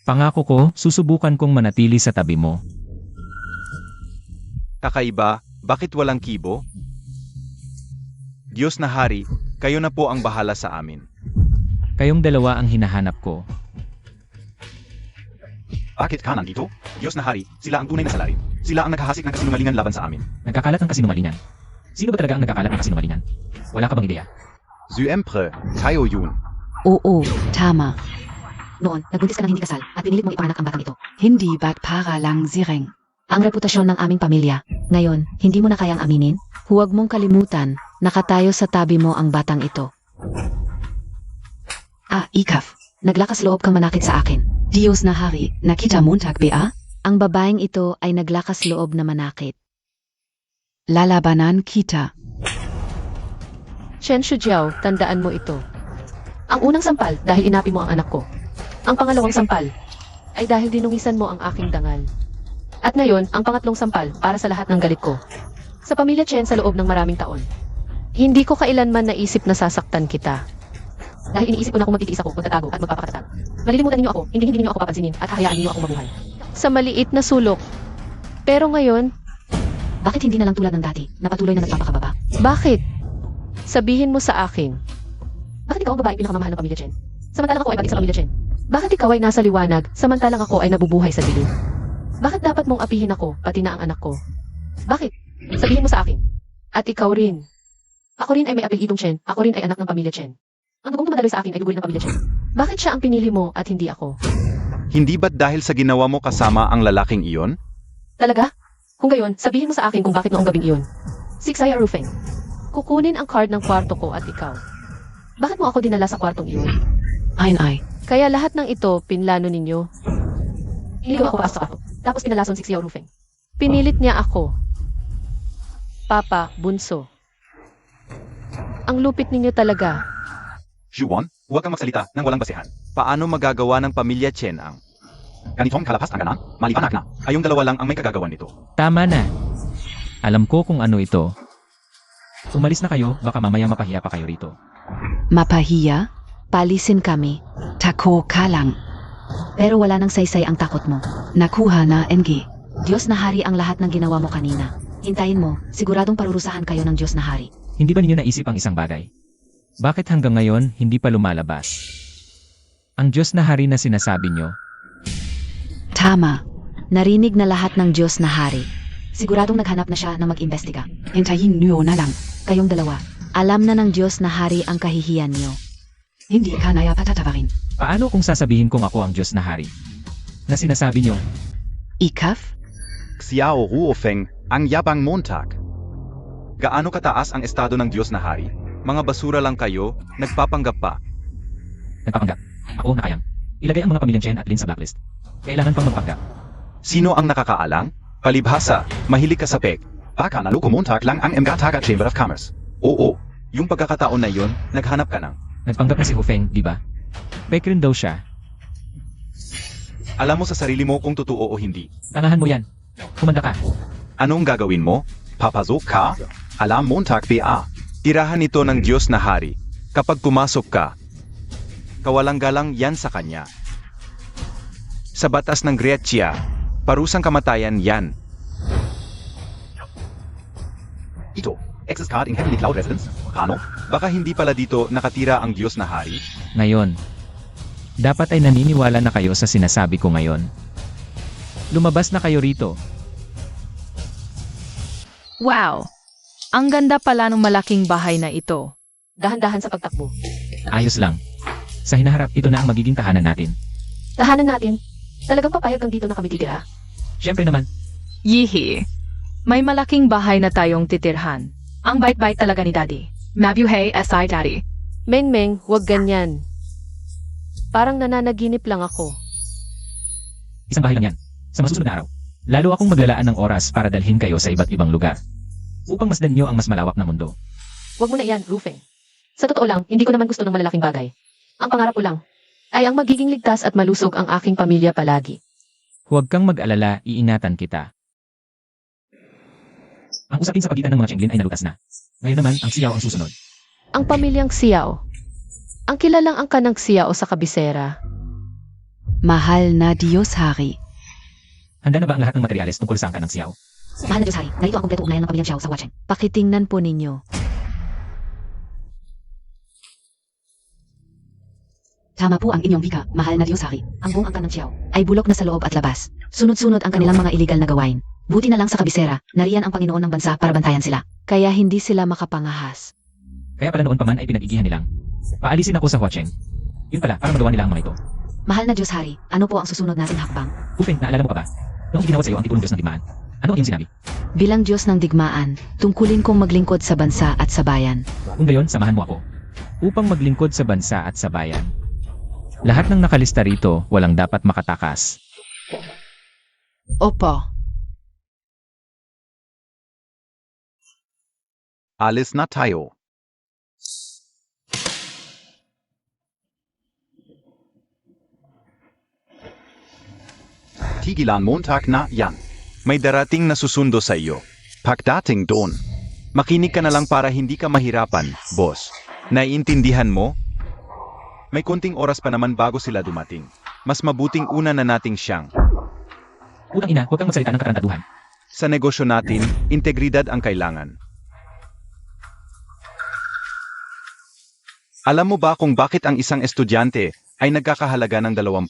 Pangako ko, susubukan kong manatili sa tabi mo. Kakaiba, bakit walang kibo? Diyos na hari, Kayo na po ang bahala sa amin. Kayong dalawa ang hinahanap ko. Bakit ka nandito? Diyos na hari, sila ang tunay na salarin. Sila ang naghahasik ng kasinungalingan laban sa amin. Nagkakalat ng kasinungalingan. Sino ba talaga ang nagkakalat ng kasinungalingan? Wala ka bang ideya? Zuempre, tayo yun. Oo, tama. Noon, nagbuntis ka ng hindi kasal at pinilit mong ipanganak ang batang ito. Hindi ba't para lang sireng? Ang reputasyon ng aming pamilya. Ngayon, hindi mo na kayang aminin? Huwag mong kalimutan, nakatayo sa tabi mo ang batang ito. Ah, ikaf. Naglakas loob kang manakit sa akin. Diyos na hari, nakita montag ba? Ang babaeng ito ay naglakas loob na manakit. Lalabanan kita. Chen Shujiao, tandaan mo ito. Ang unang sampal dahil inapi mo ang anak ko. Ang pangalawang sampal ay dahil dinungisan mo ang aking dangal. At ngayon, ang pangatlong sampal para sa lahat ng galit ko. Sa pamilya Chen sa loob ng maraming taon. Hindi ko kailanman naisip na sasaktan kita. Dahil iniisip ko na kung magtitiis ako, magtatago at magpapakatatag. Malilimutan ninyo ako, hindi ninyo ako papansinin at hahayaan ninyo akong mabuhay. Sa maliit na sulok. Pero ngayon, Bakit hindi na lang tulad ng dati, na patuloy na nagpapakababa? bakit? Sabihin mo sa akin. Bakit ikaw ang babaeng pinakamamahal ng pamilya Chen? Samantalang ako ay bagay sa pamilya Chen. Bakit ikaw ay nasa liwanag, samantalang ako ay nabubuhay sa dilim? Bakit dapat mong apihin ako, pati na ang anak ko? Bakit? Sabihin mo sa akin. At ikaw rin. Ako rin ay may apelidong Chen, ako rin ay anak ng pamilya Chen. Ang dugong dumadaloy sa akin ay dugo rin ng pamilya Chen. Bakit siya ang pinili mo at hindi ako? Hindi ba't dahil sa ginawa mo kasama ang lalaking iyon? Talaga? Kung gayon, sabihin mo sa akin kung bakit noong gabing iyon. Siksaya Rufeng. Kukunin ang card ng kwarto ko at ikaw. Bakit mo ako dinala sa kwartong iyon? Ay. Kaya lahat ng ito, pinlano ninyo. Iligaw ako pasok ako. Tapos pinalason si Xiao Rufeng. Pinilit niya ako. Papa, bunso. Ang lupit ninyo talaga. Juwon, huwag kang magsalita nang walang basehan. Paano magagawa ng pamilya Chen ang... Ganitong kalapas ang ganan, malipanak na. Kayong dalawa lang ang may kagagawan nito. Tama na. Alam ko kung ano ito. Umalis na kayo, baka mamaya mapahiya pa kayo rito. Mapahiya? Palisin kami. Tako ka lang. Pero wala nang saysay ang takot mo. Nakuha na NG. Diyos na hari ang lahat ng ginawa mo kanina. Hintayin mo, siguradong parurusahan kayo ng Diyos na hari. Hindi ba ninyo naisip ang isang bagay? Bakit hanggang ngayon hindi pa lumalabas? Ang Diyos na hari na sinasabi nyo, Tama. Narinig na lahat ng Diyos na hari. Siguradong naghanap na siya na mag-imbestiga. Hintayin niyo na lang. Kayong dalawa, alam na ng Diyos na hari ang kahihiyan niyo. Hindi ka naya patatawarin. paano kung sasabihin kong ako ang Diyos na hari? Na sinasabi nyo, Ikaf? Xiao Ruofeng, ang Yabang Montag. Gaano kataas ang estado ng Diyos na hari? Mga basura lang kayo, nagpapanggap pa. nagpapanggap. Ako nakayang. Ilagay ang mga pamilyang Chen at Lin sa blacklist. Kailangan pang magpanggap. Sino ang nakakaalang? Palibhasa, mahilig ka sa pek. Baka naluko montag lang ang Mgataga Chamber of Commerce. Oo, yung pagkakataon na yon, naghanap ka ng. Nagpanggap na si Hufeng, di ba? Fake rin daw siya. Alam mo sa sarili mo kung totoo o hindi. Tangahan mo yan. Kumanda ka. Anong gagawin mo? Papazok ka? Alam montag BA. Tirahan ito ng Diyos na hari. Kapag pumasok ka, kawalang-galang yan sa kanya. Sa batas ng Greccia, parusang kamatayan yan. Ito, access card in Heavenly Cloud Residence. Kano? Baka hindi pala dito nakatira ang Diyos na hari? Ngayon, dapat ay naniniwala na kayo sa sinasabi ko ngayon. Lumabas na kayo rito. Wow! Ang ganda pala ng malaking bahay na ito. Dahan-dahan sa pagtakbo. Ayos lang. Sa hinaharap, ito na ang magiging tahanan natin. Tahanan natin. Talagang papayag kang dito na kami titira? Siyempre naman, Yihi! May malaking bahay na tayong titirhan. Ang bait-bait talaga ni Daddy. Mabuhay SI Daddy. Meng, huwag ganyan. Parang nananaginip lang ako. isang bahay lang yan. Sa masusunod na araw, lalo akong maglalaan ng oras para dalhin kayo sa iba't ibang lugar. Upang masdan nyo ang mas malawak na mundo. Huwag mo na iyan, Rufeng. Sa totoo lang, hindi ko naman gusto ng malalaking bagay. Ang pangarap ko lang ay ang magiging ligtas at malusog ang aking pamilya palagi. Huwag kang mag-alala, iingatan kita. Ang usapin sa pagitan ng mga Chenglin ay nalutas na. Ngayon naman, ang Xiao ang susunod. Ang pamilyang Xiao. Ang kilalang angka ng Xiao sa kabisera. Mahal na Diyos hari. Handa na ba ang lahat ng materyales tungkol sa angka ng Xiao? Mahal na Diyos hari, narito ang kumpleto ugnayan ng pamilyang Xiao sa Wachen. Pakitingnan po ninyo. Tama po ang inyong wika, mahal na Diyos-hari. Ang buong angkan ng Chiao ay bulok na sa loob at labas. Sunod-sunod ang kanilang mga iligal na gawain. Buti na lang sa kabisera, nariyan ang Panginoon ng bansa para bantayan sila. Kaya hindi sila makapangahas. Kaya pala noon pa man ay pinag-igihan nilang. Paalisin ako sa Huacheng. Yun pala, para magawa nila ang mga ito. Mahal na Diyos-hari, ano po ang susunod nating hakbang? Ufeng, naalala mo pa ba? Noong ginawa sa iyo ang tipunong Diyos ng digmaan. Ano ang iyong sinabi? Bilang Diyos ng digmaan, tungkulin kong maglingkod sa bansa at sa bayan. Kung gayon, samahan mo ako. Upang maglingkod sa bansa at sa bayan. Lahat ng nakalista rito, walang dapat makatakas. Opo. Alis na tayo. Tigilan Montag na yan. May darating na susundo sa iyo. Pagdating doon, makinig ka na lang para hindi ka mahirapan, boss. Naiintindihan mo? May konting oras pa naman bago sila dumating. Mas mabuting una na nating siyang. Utang ina, huwag kang magsalita ng karantaduhan. Sa negosyo natin, integridad ang kailangan. Alam mo ba kung bakit ang isang estudyante ay nagkakahalaga ng 20,000?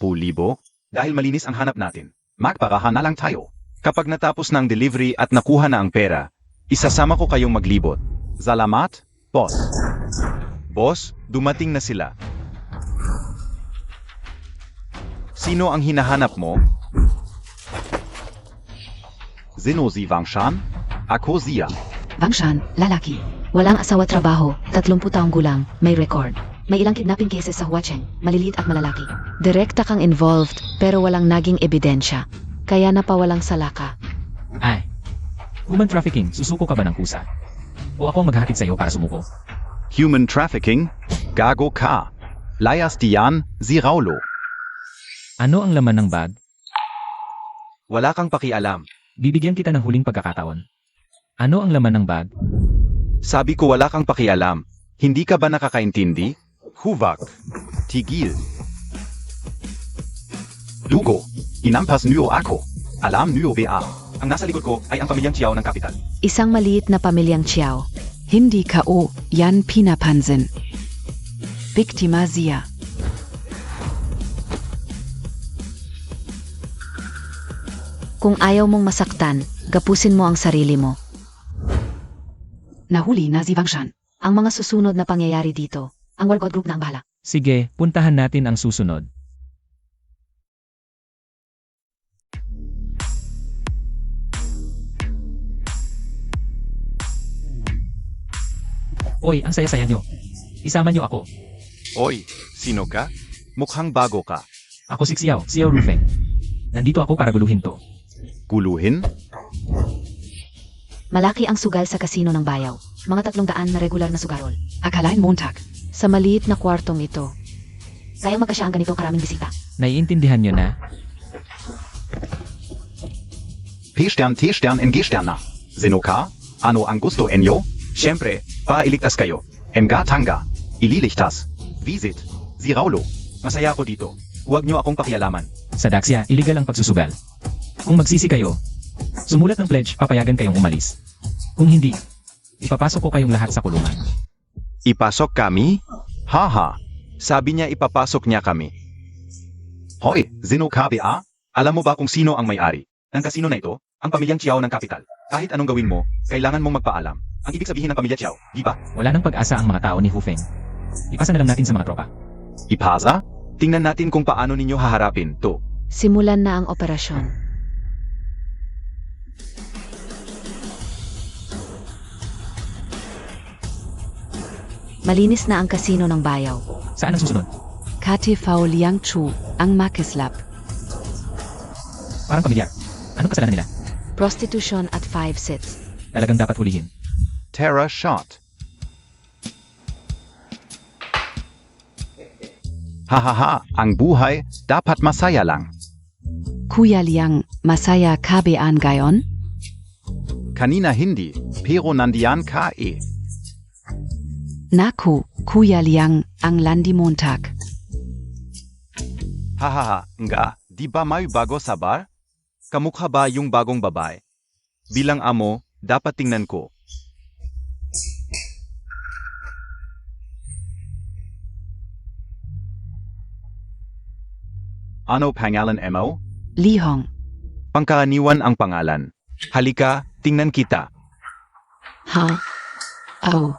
Dahil malinis ang hanap natin. Magparahan na lang tayo. Kapag natapos na ang delivery at nakuha na ang pera, isasama ko kayong maglibot. Salamat, boss. Boss, dumating na sila. Sino ang hinahanap mo? Sino si Wangshan? Ako siya. Wangshan, lalaki. Walang asawa trabaho, 30 taong gulang, may record. May ilang kidnapping cases sa Huacheng, maliliit at malalaki. Direkta kang involved, pero walang naging ebidensya. Kaya napawalang salaka. Ay, human trafficking, susuko ka ba ng kusa? O ako ang maghahatid sa iyo para sumuko? Human trafficking? Gago ka. Layas diyan, si Raulo. Ano ang laman ng bag? Wala kang pakialam. Bibigyan kita ng huling pagkakataon. Ano ang laman ng bag? Sabi ko wala kang pakialam. Hindi ka ba nakakaintindi? Huvak. Tigil. Lugo. Inampas niyo ako. Alam niyo ba? Ang nasa likod ko ay ang pamilyang Chiao ng kapital. Isang maliit na pamilyang Chiao. Hindi K.O. Yan pinapansin. Biktima siya. Kung ayaw mong masaktan, gapusin mo ang sarili mo. Nahuli na si Wangshan. Ang mga susunod na pangyayari dito, ang Wargod Group na ang bahala. Sige, puntahan natin ang susunod. Oy, ang saya-saya nyo. Isama nyo ako. Oy, sino ka? Mukhang bago ka. Ako si Xiao Rufeng. Nandito ako para guluhin to. Guluhin? Malaki ang sugal sa kasino ng bayaw. Mga 300 na regular na sugarol. Akalain Montag. Sa maliit na kwartong ito. Sayang magkasya ang ganito karaming bisita. Naiintindihan nyo na? P-Stern, T-Stern, NG-Stern na. Sino ka? Ano ang gusto enyo? Siyempre, pailigtas kayo. Mga tanga. Ililigtas. Visit. Si Raulo. Masaya ako dito. Huwag nyo akong pakialaman. Sa Daxia, illegal ang pagsusugal. Kung magsisi kayo, sumulat ng pledge, papayagan kayong umalis. Kung hindi, ipapasok ko kayong lahat sa kulungan. Ipasok kami? Haha. Sabi niya ipapasok niya kami. Hoy, sino ka ba? Alam mo ba kung sino ang may-ari ng kasino na ito? Ang pamilyang Chiao ng kapital. Kahit anong gawin mo, kailangan mong magpaalam. Ang ibig sabihin ng pamilya Chiao, di ba? Wala nang pag-asa ang mga tao ni Hufeng. Ipasa na lang natin sa mga tropa. Ipasa? Tingnan natin kung paano ninyo haharapin to. Simulan na ang operasyon. Malinis na ang kasino ng bayaw. Saan ang susunod? KTV Liangchu, ang Makislab. Parang pamilyar. Anong kasalanan nila? Prostitution at 5 sits. Talagang dapat hulihin. Terra shot. Hahaha, ang buhay dapat masaya lang. Kuya Liang, Masaya KBan gayon? Kanina hindi, pero nandiyan ka eh. Naku, Kuya Liang, ang Landi Montag. Hahaha, nga, di ba may bago sa bar? Kamukha ba yung bagong babae? Bilang amo, dapat tingnan ko. Ano pangalan mo? Li Hong. Pangkaraniwan ang pangalan. Halika, tingnan kita. Ha? Oh.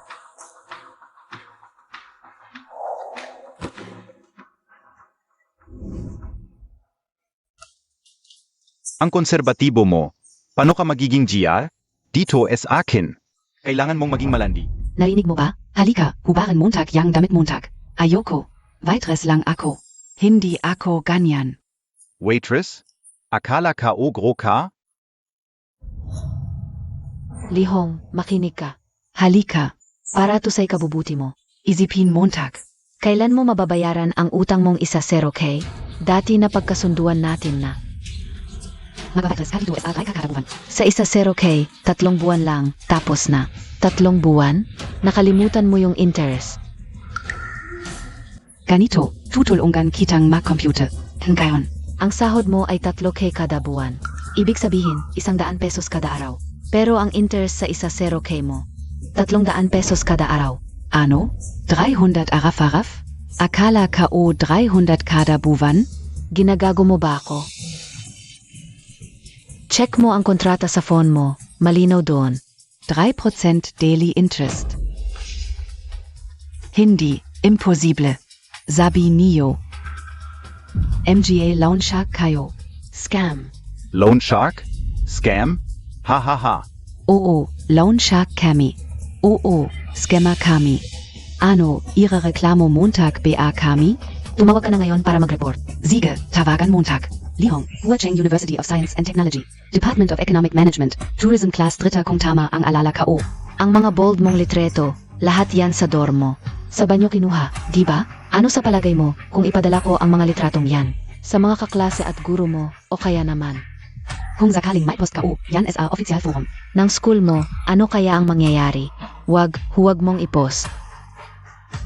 Ang konserbatibo mo. Paano ka magiging GR? Dito es akin. Kailangan mong maging malandi. Narinig mo ba? Halika, hubaran Montag yang damit Montag. Ayoko. Weiteres lang ako. Hindi ako ganyan. Waitress? Akala ka ogro ka? Lihong, makinig ka. Halika. Para to sa ikabubuti mo. Isipin Montag. Kailan mo mababayaran ang utang mong isa 0K? Dati na pagkasunduan natin na. Magbabatas ka dito sa ay kakarabuan. Sa isa 0K, 3 buwan lang, tapos na. 3 buwan? Nakalimutan mo yung interest. Ganito, tutulungan kitang mag-computer. Ngayon, Ang sahod mo ay 3K kada buwan. Ibig sabihin, 100 pesos kada araw. Pero ang interest sa isa 0K mo, 300 pesos kada araw. ano? 300 araf-araf? Akala ka o 300 kada buwan? Ginagago mo ba ako? Check mo ang kontrata sa phone mo. Malinaw doon. 3% daily interest. Hindi, imposible. Sabi niyo. MGA loan shark kayo. Scam. Loan shark? Scam? Ha ha ha. Oo, loan shark kami. Oo, scammer kami. Ano, Ihre Reklamo Montag BA kami? Tumawag ka na ngayon para mag-report. Sige, tawagan Montag. Lihong, Huacheng University of Science and Technology. Department of Economic Management. Tourism Class 3 kung tama ang alala ka o. Ang mga bold mong litreto, lahat yan sa dormo. Sa banyo kinuha, di ba? Ano sa palagay mo kung ipadala ko ang mga litratong yan? Sa mga kaklase at guro mo, o kaya naman? Kung sakaling may post ka o, yan is our official forum. Ng school mo, ano kaya ang mangyayari? Huwag mong i-post.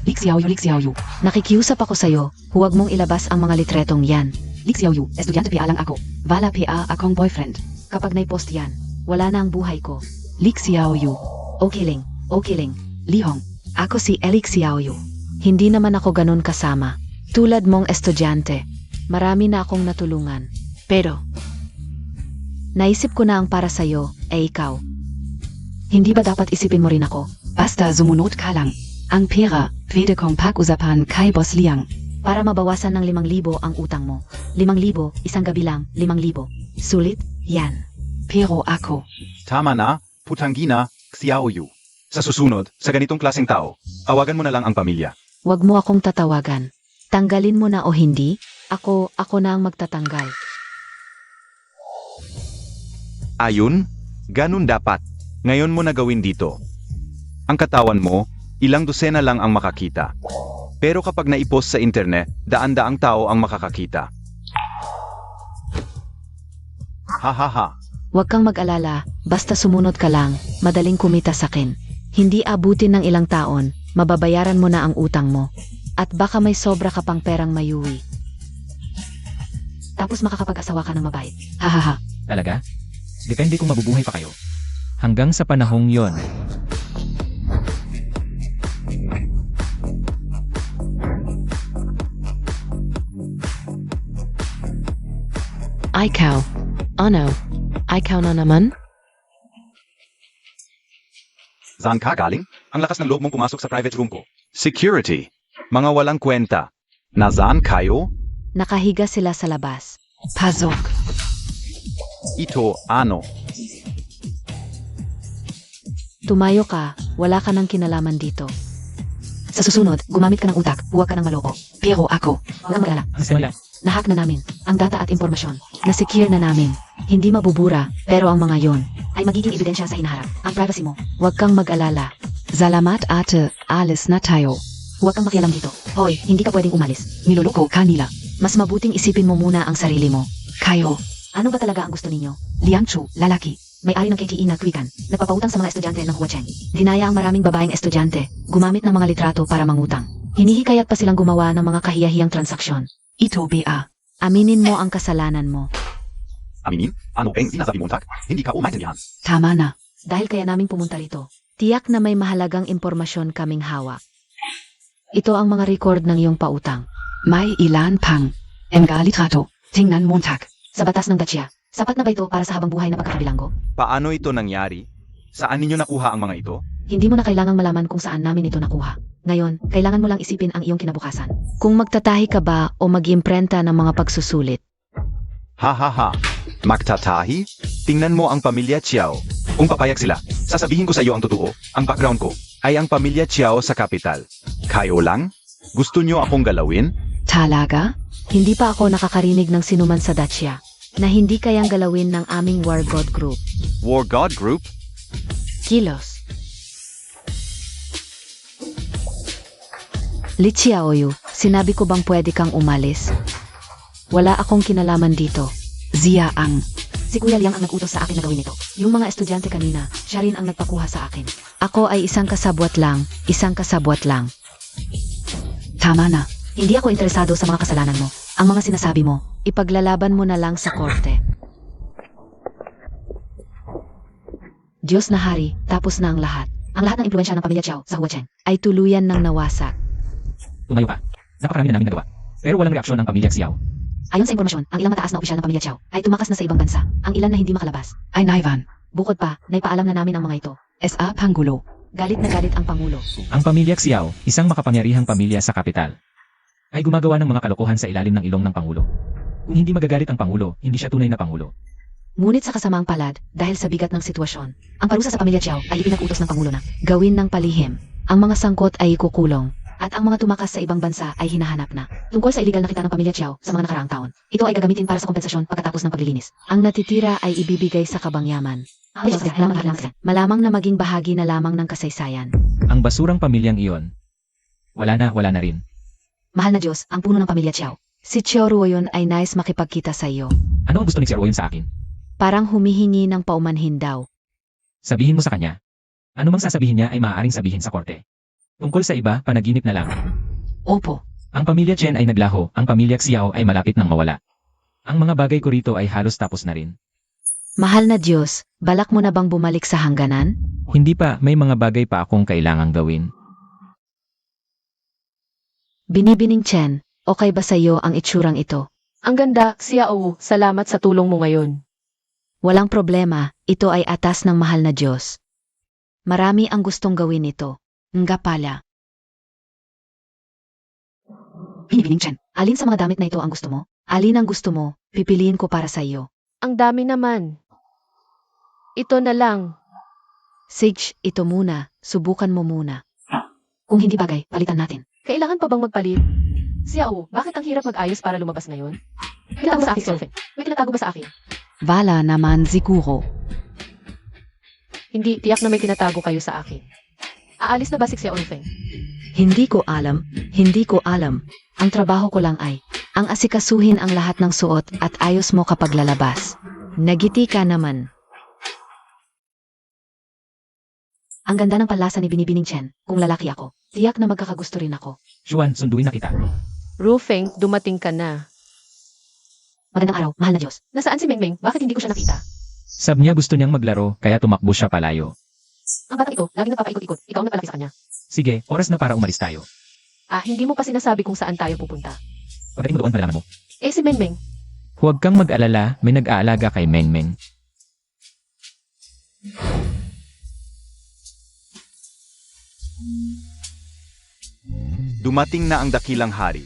Lixiao yu. Nakikiusap ako sa'yo, huwag mong ilabas ang mga litretong yan. Lixiao yu, estudyante PA lang ako. Wala PA akong boyfriend. Kapag nai-post yan, wala na ang buhay ko. Lixiao yu. Okay lang. Lihong, Ako si Elix Xiaoyu. Hindi naman ako ganun kasama. Tulad mong estudyante. Marami na akong natulungan. Pero, naisip ko na ang para sa'yo, ikaw. Hindi ba dapat isipin mo rin ako? basta sumunod ka lang. Ang pera, pwede kong pag-usapan kay Boss Liang. Para mabawasan ng 5,000 ang utang mo. 5,000, isang gabi lang, 5,000. Sulit? Yan. Pero ako, Tama na, Putangina, Xiaoyu. Sa susunod, sa ganitong klaseng tao, awagan mo na lang ang pamilya. Huwag mo akong tatawagan. Tanggalin mo na o hindi, ako na ang magtatanggal. Ayun, ganun dapat. Ngayon mo na gawin dito. Ang katawan mo, ilang dosena lang ang makakita. Pero kapag naipost sa internet, daan-daang tao ang makakakita. Ha ha ha. Huwag kang mag-alala, basta sumunod ka lang, madaling kumita sakin. Hindi abutin ng ilang taon, mababayaran mo na ang utang mo. At baka may sobra ka pang perang mayuwi. Tapos makakapag-asawa ka ng mabait. hahaha. Talaga? Depende kung mabubuhay pa kayo. Hanggang sa panahong yon. Ikaw. Ano? Ikaw na naman? Saan ka galing? Ang lakas ng loob mong pumasok sa private room ko. Security. Mga walang kwenta. Nasaan kayo? Nakahiga sila sa labas. Pasok. Ito, ano? Tumayo ka, wala ka ng kinalaman dito. Sa susunod, gumamit ka ng utak, huwag ka ng maloko. Pero ako, Huwag kang mag-alala. Ang sistema lang. Nahack na namin ang data at impormasyon. Na-secure na namin. Hindi mabubura, pero ang mga yon ay magiging ebidensya sa hinaharap. Ang privacy mo. huwag kang mag-alala. Salamat ate, alis na tayo. Huwag kang makialam dito. Hoy, hindi ka pwedeng umalis. Niloloko ka nila. Mas mabuting isipin mo muna ang sarili mo. Kayo, Ano ba talaga ang gusto ninyo? Liang Chu, lalaki. May-ari ng KTE na Kwikan. Nagpapautang sa mga estudyante ng Huacheng. Dinaya ang maraming babaeng estudyante. Gumamit ng mga litrato para mangutang. Hinihikayat pa silang gumawa ng mga kahiyahiyang transaksyon. Ito BA. Aminin mo ang kasalanan mo. Aminin? Ano ang sinasabi mo, Tak? Hindi ka umaintindihan. Tama na. Dahil kaya naming pumunta rito. Tiyak na may mahalagang impormasyon kaming hawak. Ito ang mga record ng iyong pautang. May ilan pang. Mga litrato. Tingnan Montag. Sa batas ng Dacia, sapat na ba ito para sa habang buhay na pagkakabilanggo? Paano ito nangyari? Saan ninyo nakuha ang mga ito? Hindi mo na kailangang malaman kung saan namin ito nakuha. Ngayon, kailangan mo lang isipin ang iyong kinabukasan. Kung magtatahi ka ba o mag-imprenta ng mga pagsusulit. Ha ha ha. Magtatahi? Tingnan mo ang pamilya Chiao. Kung papayag sila, sasabihin ko sa iyo ang totoo. Ang background ko ay ang pamilya Chiao sa kapital. Kayo lang? Gusto nyo akong galawin? Talaga? Hindi pa ako nakakarinig ng sinuman sa Dacia na hindi kayang galawin ng aming War God Group. War God Group? Kilos. Li Xiaoyu, sinabi ko bang pwede kang umalis? Wala akong kinalaman dito. Zia Ang. Si Kuya Liang ang nag-utos sa akin na gawin ito. Yung mga estudyante kanina, siya rin ang nagpakuha sa akin. Ako ay isang kasabwat lang, isang kasabwat lang. Tama na. Hindi ako interesado sa mga kasalanan mo. Ang mga sinasabi mo, ipaglalaban mo na lang sa korte. Diyos na hari, tapos na ang lahat. Ang lahat ng impluensya ng pamilya Chiao sa Huacheng ay tuluyan ng nawasak. Tumayo ka. Napakarami na namin nagawa. Pero walang reaksyon ng pamilya Xiao. Ayon sa impormasyon, ang ilang mataas na opisyal ng pamilya Chiao ay tumakas na sa ibang bansa. Ang ilan na hindi makalabas. Ay Naivan. Bukod pa, naipaalam na namin ang mga ito. SA Pangulo. Galit na galit ang Pangulo. Ang pamilya Xiao, isang makapangyarihang pamilya sa kapital, ay gumagawa ng mga kalokohan sa ilalim ng ilong ng Pangulo. Kung hindi magagalit ang Pangulo, hindi siya tunay na Pangulo. Ngunit sa kasamaang palad, dahil sa bigat ng sitwasyon, ang parusa sa pamilya Chiao ay ipinag-utos ng Pangulo na gawin ng palihim. Ang mga sangkot ay ikukulong, at ang mga tumakas sa ibang bansa ay hinahanap na. Tungkol sa iligal na kita ng pamilya Chiao sa mga nakaraang taon, ito ay gagamitin para sa kompensasyon pagkatapos ng paglilinis. Ang natitira ay ibibigay sa kabangyaman. Malamang na maging bahagi na lamang ng kasaysayan. Ang basurang pamilyang iyon, wala na rin. Mahal na Diyos, ang puno ng pamilya Chiao. Si Chiao Ruoyon ay nais makipagkita sa iyo. Ano ang gusto ni Sir Owen sa akin? Parang humihingi ng paumanhin daw. Sabihin mo sa kanya. Ano mang sasabihin niya ay maaaring sabihin sa korte. Tungkol sa iba, panaginip na lang. Opo. Ang pamilya Chen ay naglaho, ang pamilya Xiao ay malapit nang mawala. Ang mga bagay ko rito ay halos tapos na rin. Mahal na Diyos, balak mo na bang bumalik sa hangganan? Hindi pa, may mga bagay pa akong kailangang gawin. Binibining Chen, okay ba sa iyo ang itsurang ito? Ang ganda, Xiao, salamat sa tulong mo ngayon. Walang problema, ito ay atas ng mahal na Diyos. Marami ang gustong gawin ito. Nga pala. Binibining Chen. Alin sa mga damit na ito ang gusto mo? Alin ang gusto mo, pipiliin ko para sa iyo. Ang dami naman. Ito na lang. Sige, ito muna, subukan mo muna. Kung hindi bagay, palitan natin. Kailangan pa bang magpalit? Xiao, bakit ang hirap mag-ayos para lumabas ngayon? May tinatago sa akin, Solfen. May tinatago ba sa akin? Wala naman siguro. Hindi, tiyak na may tinatago kayo sa akin. Aalis na ba si Xiao Feng? Hindi ko alam, hindi ko alam. Ang trabaho ko lang ay, ang asikasuhin ang lahat ng suot at ayos mo kapag lalabas. Nagiti ka naman. Ang ganda ng palasa ni Binibining Chen, kung lalaki ako. Tiyak na magkakagusto rin ako. Xuan, sunduin na kita. Rufeng, dumating ka na. Magandang araw, mahal na Diyos. Nasaan si Mengmeng? Bakit hindi ko siya nakita? Sabi niya gusto niyang maglaro, kaya tumakbo siya palayo. Ang batang ito, laging nagpapaikot-ikot. Ikaw ang nagpalaki sa kanya. Sige, oras na para umalis tayo. Hindi mo pa sinasabi kung saan tayo pupunta. Pagdating mo doon, malalaman mo. Si Mengmeng. Huwag kang mag-alala, may nag-aalaga kay Mengmeng. Dumating na ang dakilang hari.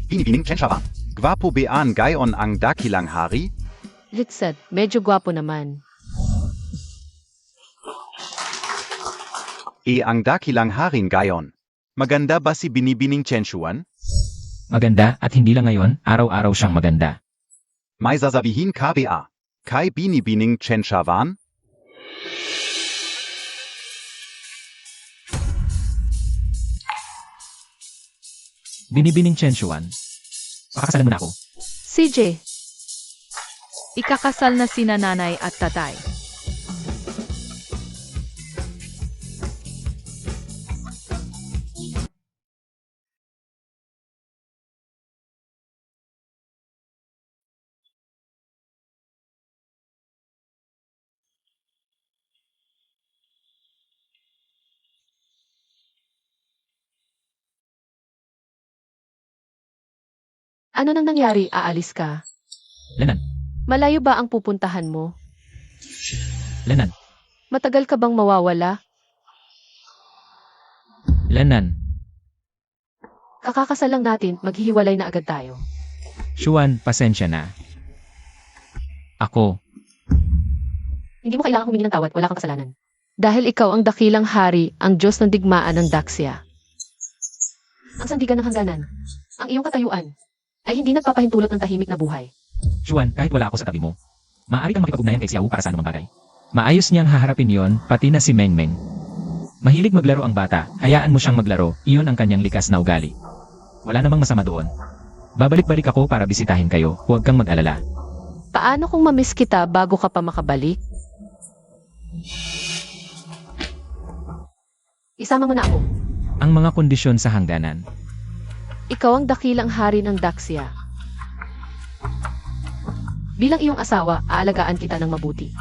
Binibining Chen Shabang. Gwapo bean gayon ang dakilang hari? Litsad, medyo gwapo naman. Ang dakilang haring gayon. Maganda ba si Binibining Chen Xuan? Maganda, at hindi lang ngayon, araw-araw siyang maganda. May sasabihin ka ba? Kay Binibining Chen Shawan? Binibining Chen Xuan. Pakakasalan mo na ako. CJ, Ikakasal na sina nanay at tatay. Ano nang nangyari? Aalis ka? Lanan, Malayo ba ang pupuntahan mo? Lanan, Matagal ka bang mawawala? Lanan. Kakakasal lang natin, maghihiwalay na agad tayo. Xuan, pasensya na. Ako, Hindi mo kailangang humingi ng tawad, wala kang kasalanan. Dahil ikaw ang dakilang hari, ang Diyos ng digmaan ng Daxia. Ang sandigan ng hangganan, ang iyong katayuan, ay hindi nagpapahintulot ng tahimik na buhay. Xuan, kahit wala ako sa tabi mo, maaari kang makipag-ugnayan kay Xiao para sa anumang bagay. Maayos niyang haharapin yon, pati na si Meng Meng. Mahilig maglaro ang bata, hayaan mo siyang maglaro, iyon ang kanyang likas na ugali. Wala namang masama doon. Babalik-balik ako para bisitahin kayo, huwag kang mag-alala. Paano kung mamiss kita bago ka pa makabalik? Isama mo na ako. Ang mga kondisyon sa hangganan. Ikaw ang dakilang hari ng Daxia. Bilang iyong asawa, aalagaan kita ng mabuti.